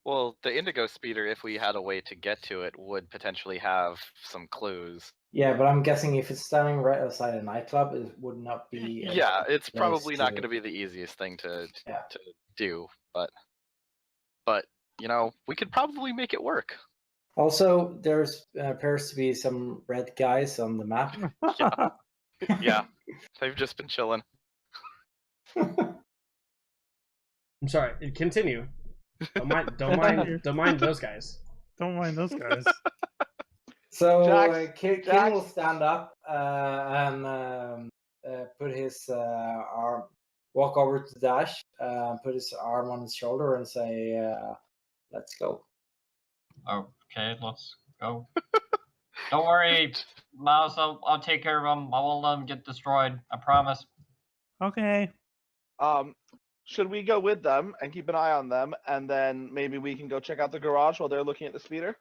Well, the Indigo speeder, if we had a way to get to it, would potentially have some clues. Yeah, but I'm guessing if it's standing right outside a nightclub, it would not be. Yeah, it's place probably not to- going to be the easiest thing to Yeah. to do, but we could probably make it work. Also, there's appears to be some red guys on the map. Yeah, they've just been chilling. I'm sorry. Continue. Don't mind those guys. Don't mind those guys. So Jax- Ken Jax- will stand up and put his arm, walk over to Dash, put his arm on his shoulder, and say, "Let's go." Okay, let's go. Don't worry, Mouse. I'll take care of them. I won't let them get destroyed. I promise. Okay. Should we go with them and keep an eye on them, and then maybe we can go check out the garage while they're looking at the speeder?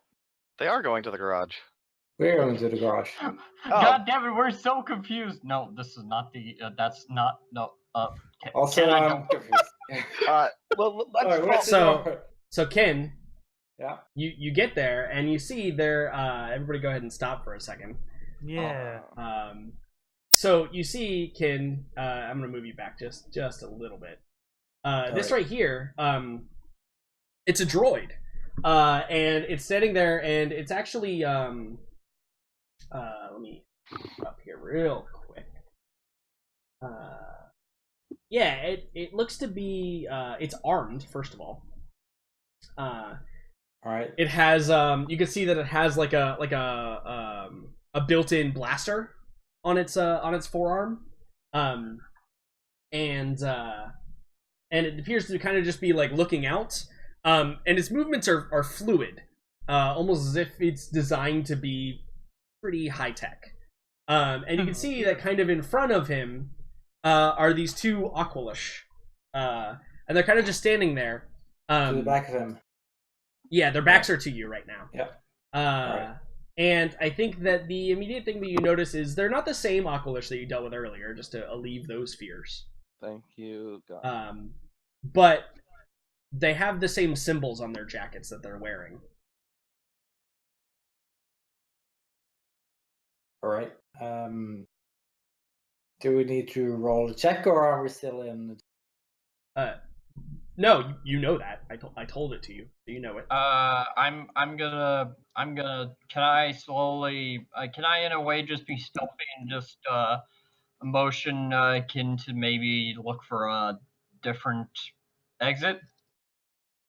They are going to the garage. We're going to the garage. God damn it, we're so confused. No, this is not the. That's not. No. Also, can I I'm confused. Well, let's Alright, call- where's the So- door? So Ken, Yeah. you get there and you see there. Everybody, go ahead and stop for a second. Yeah. So you see Ken. I'm gonna move you back just a little bit. This right here. It's a droid. And it's sitting there, and it's actually let me up here real quick. Yeah, it looks to be it's armed, first of all. All right. It has you can see that it has like a built-in blaster on its forearm. And it appears to kind of just be like looking out. And its movements are fluid, almost as if it's designed to be pretty high tech. And you can see that kind of in front of him are these two Aqualish, and they're kind of just standing there. To the back of him. Yeah, their backs are to you right now. Yeah. Right. And I think that the immediate thing that you notice is they're not the same Aqualish that you dealt with earlier, just to alleviate those fears. Thank you, God. But they have the same symbols on their jackets that they're wearing. All right. Do we need to roll a check, or are we still in? No, you know that. I told it to you, so you know it. I'm gonna. Can I slowly? Can I in a way just be stealthy and just motion akin to maybe look for a different exit?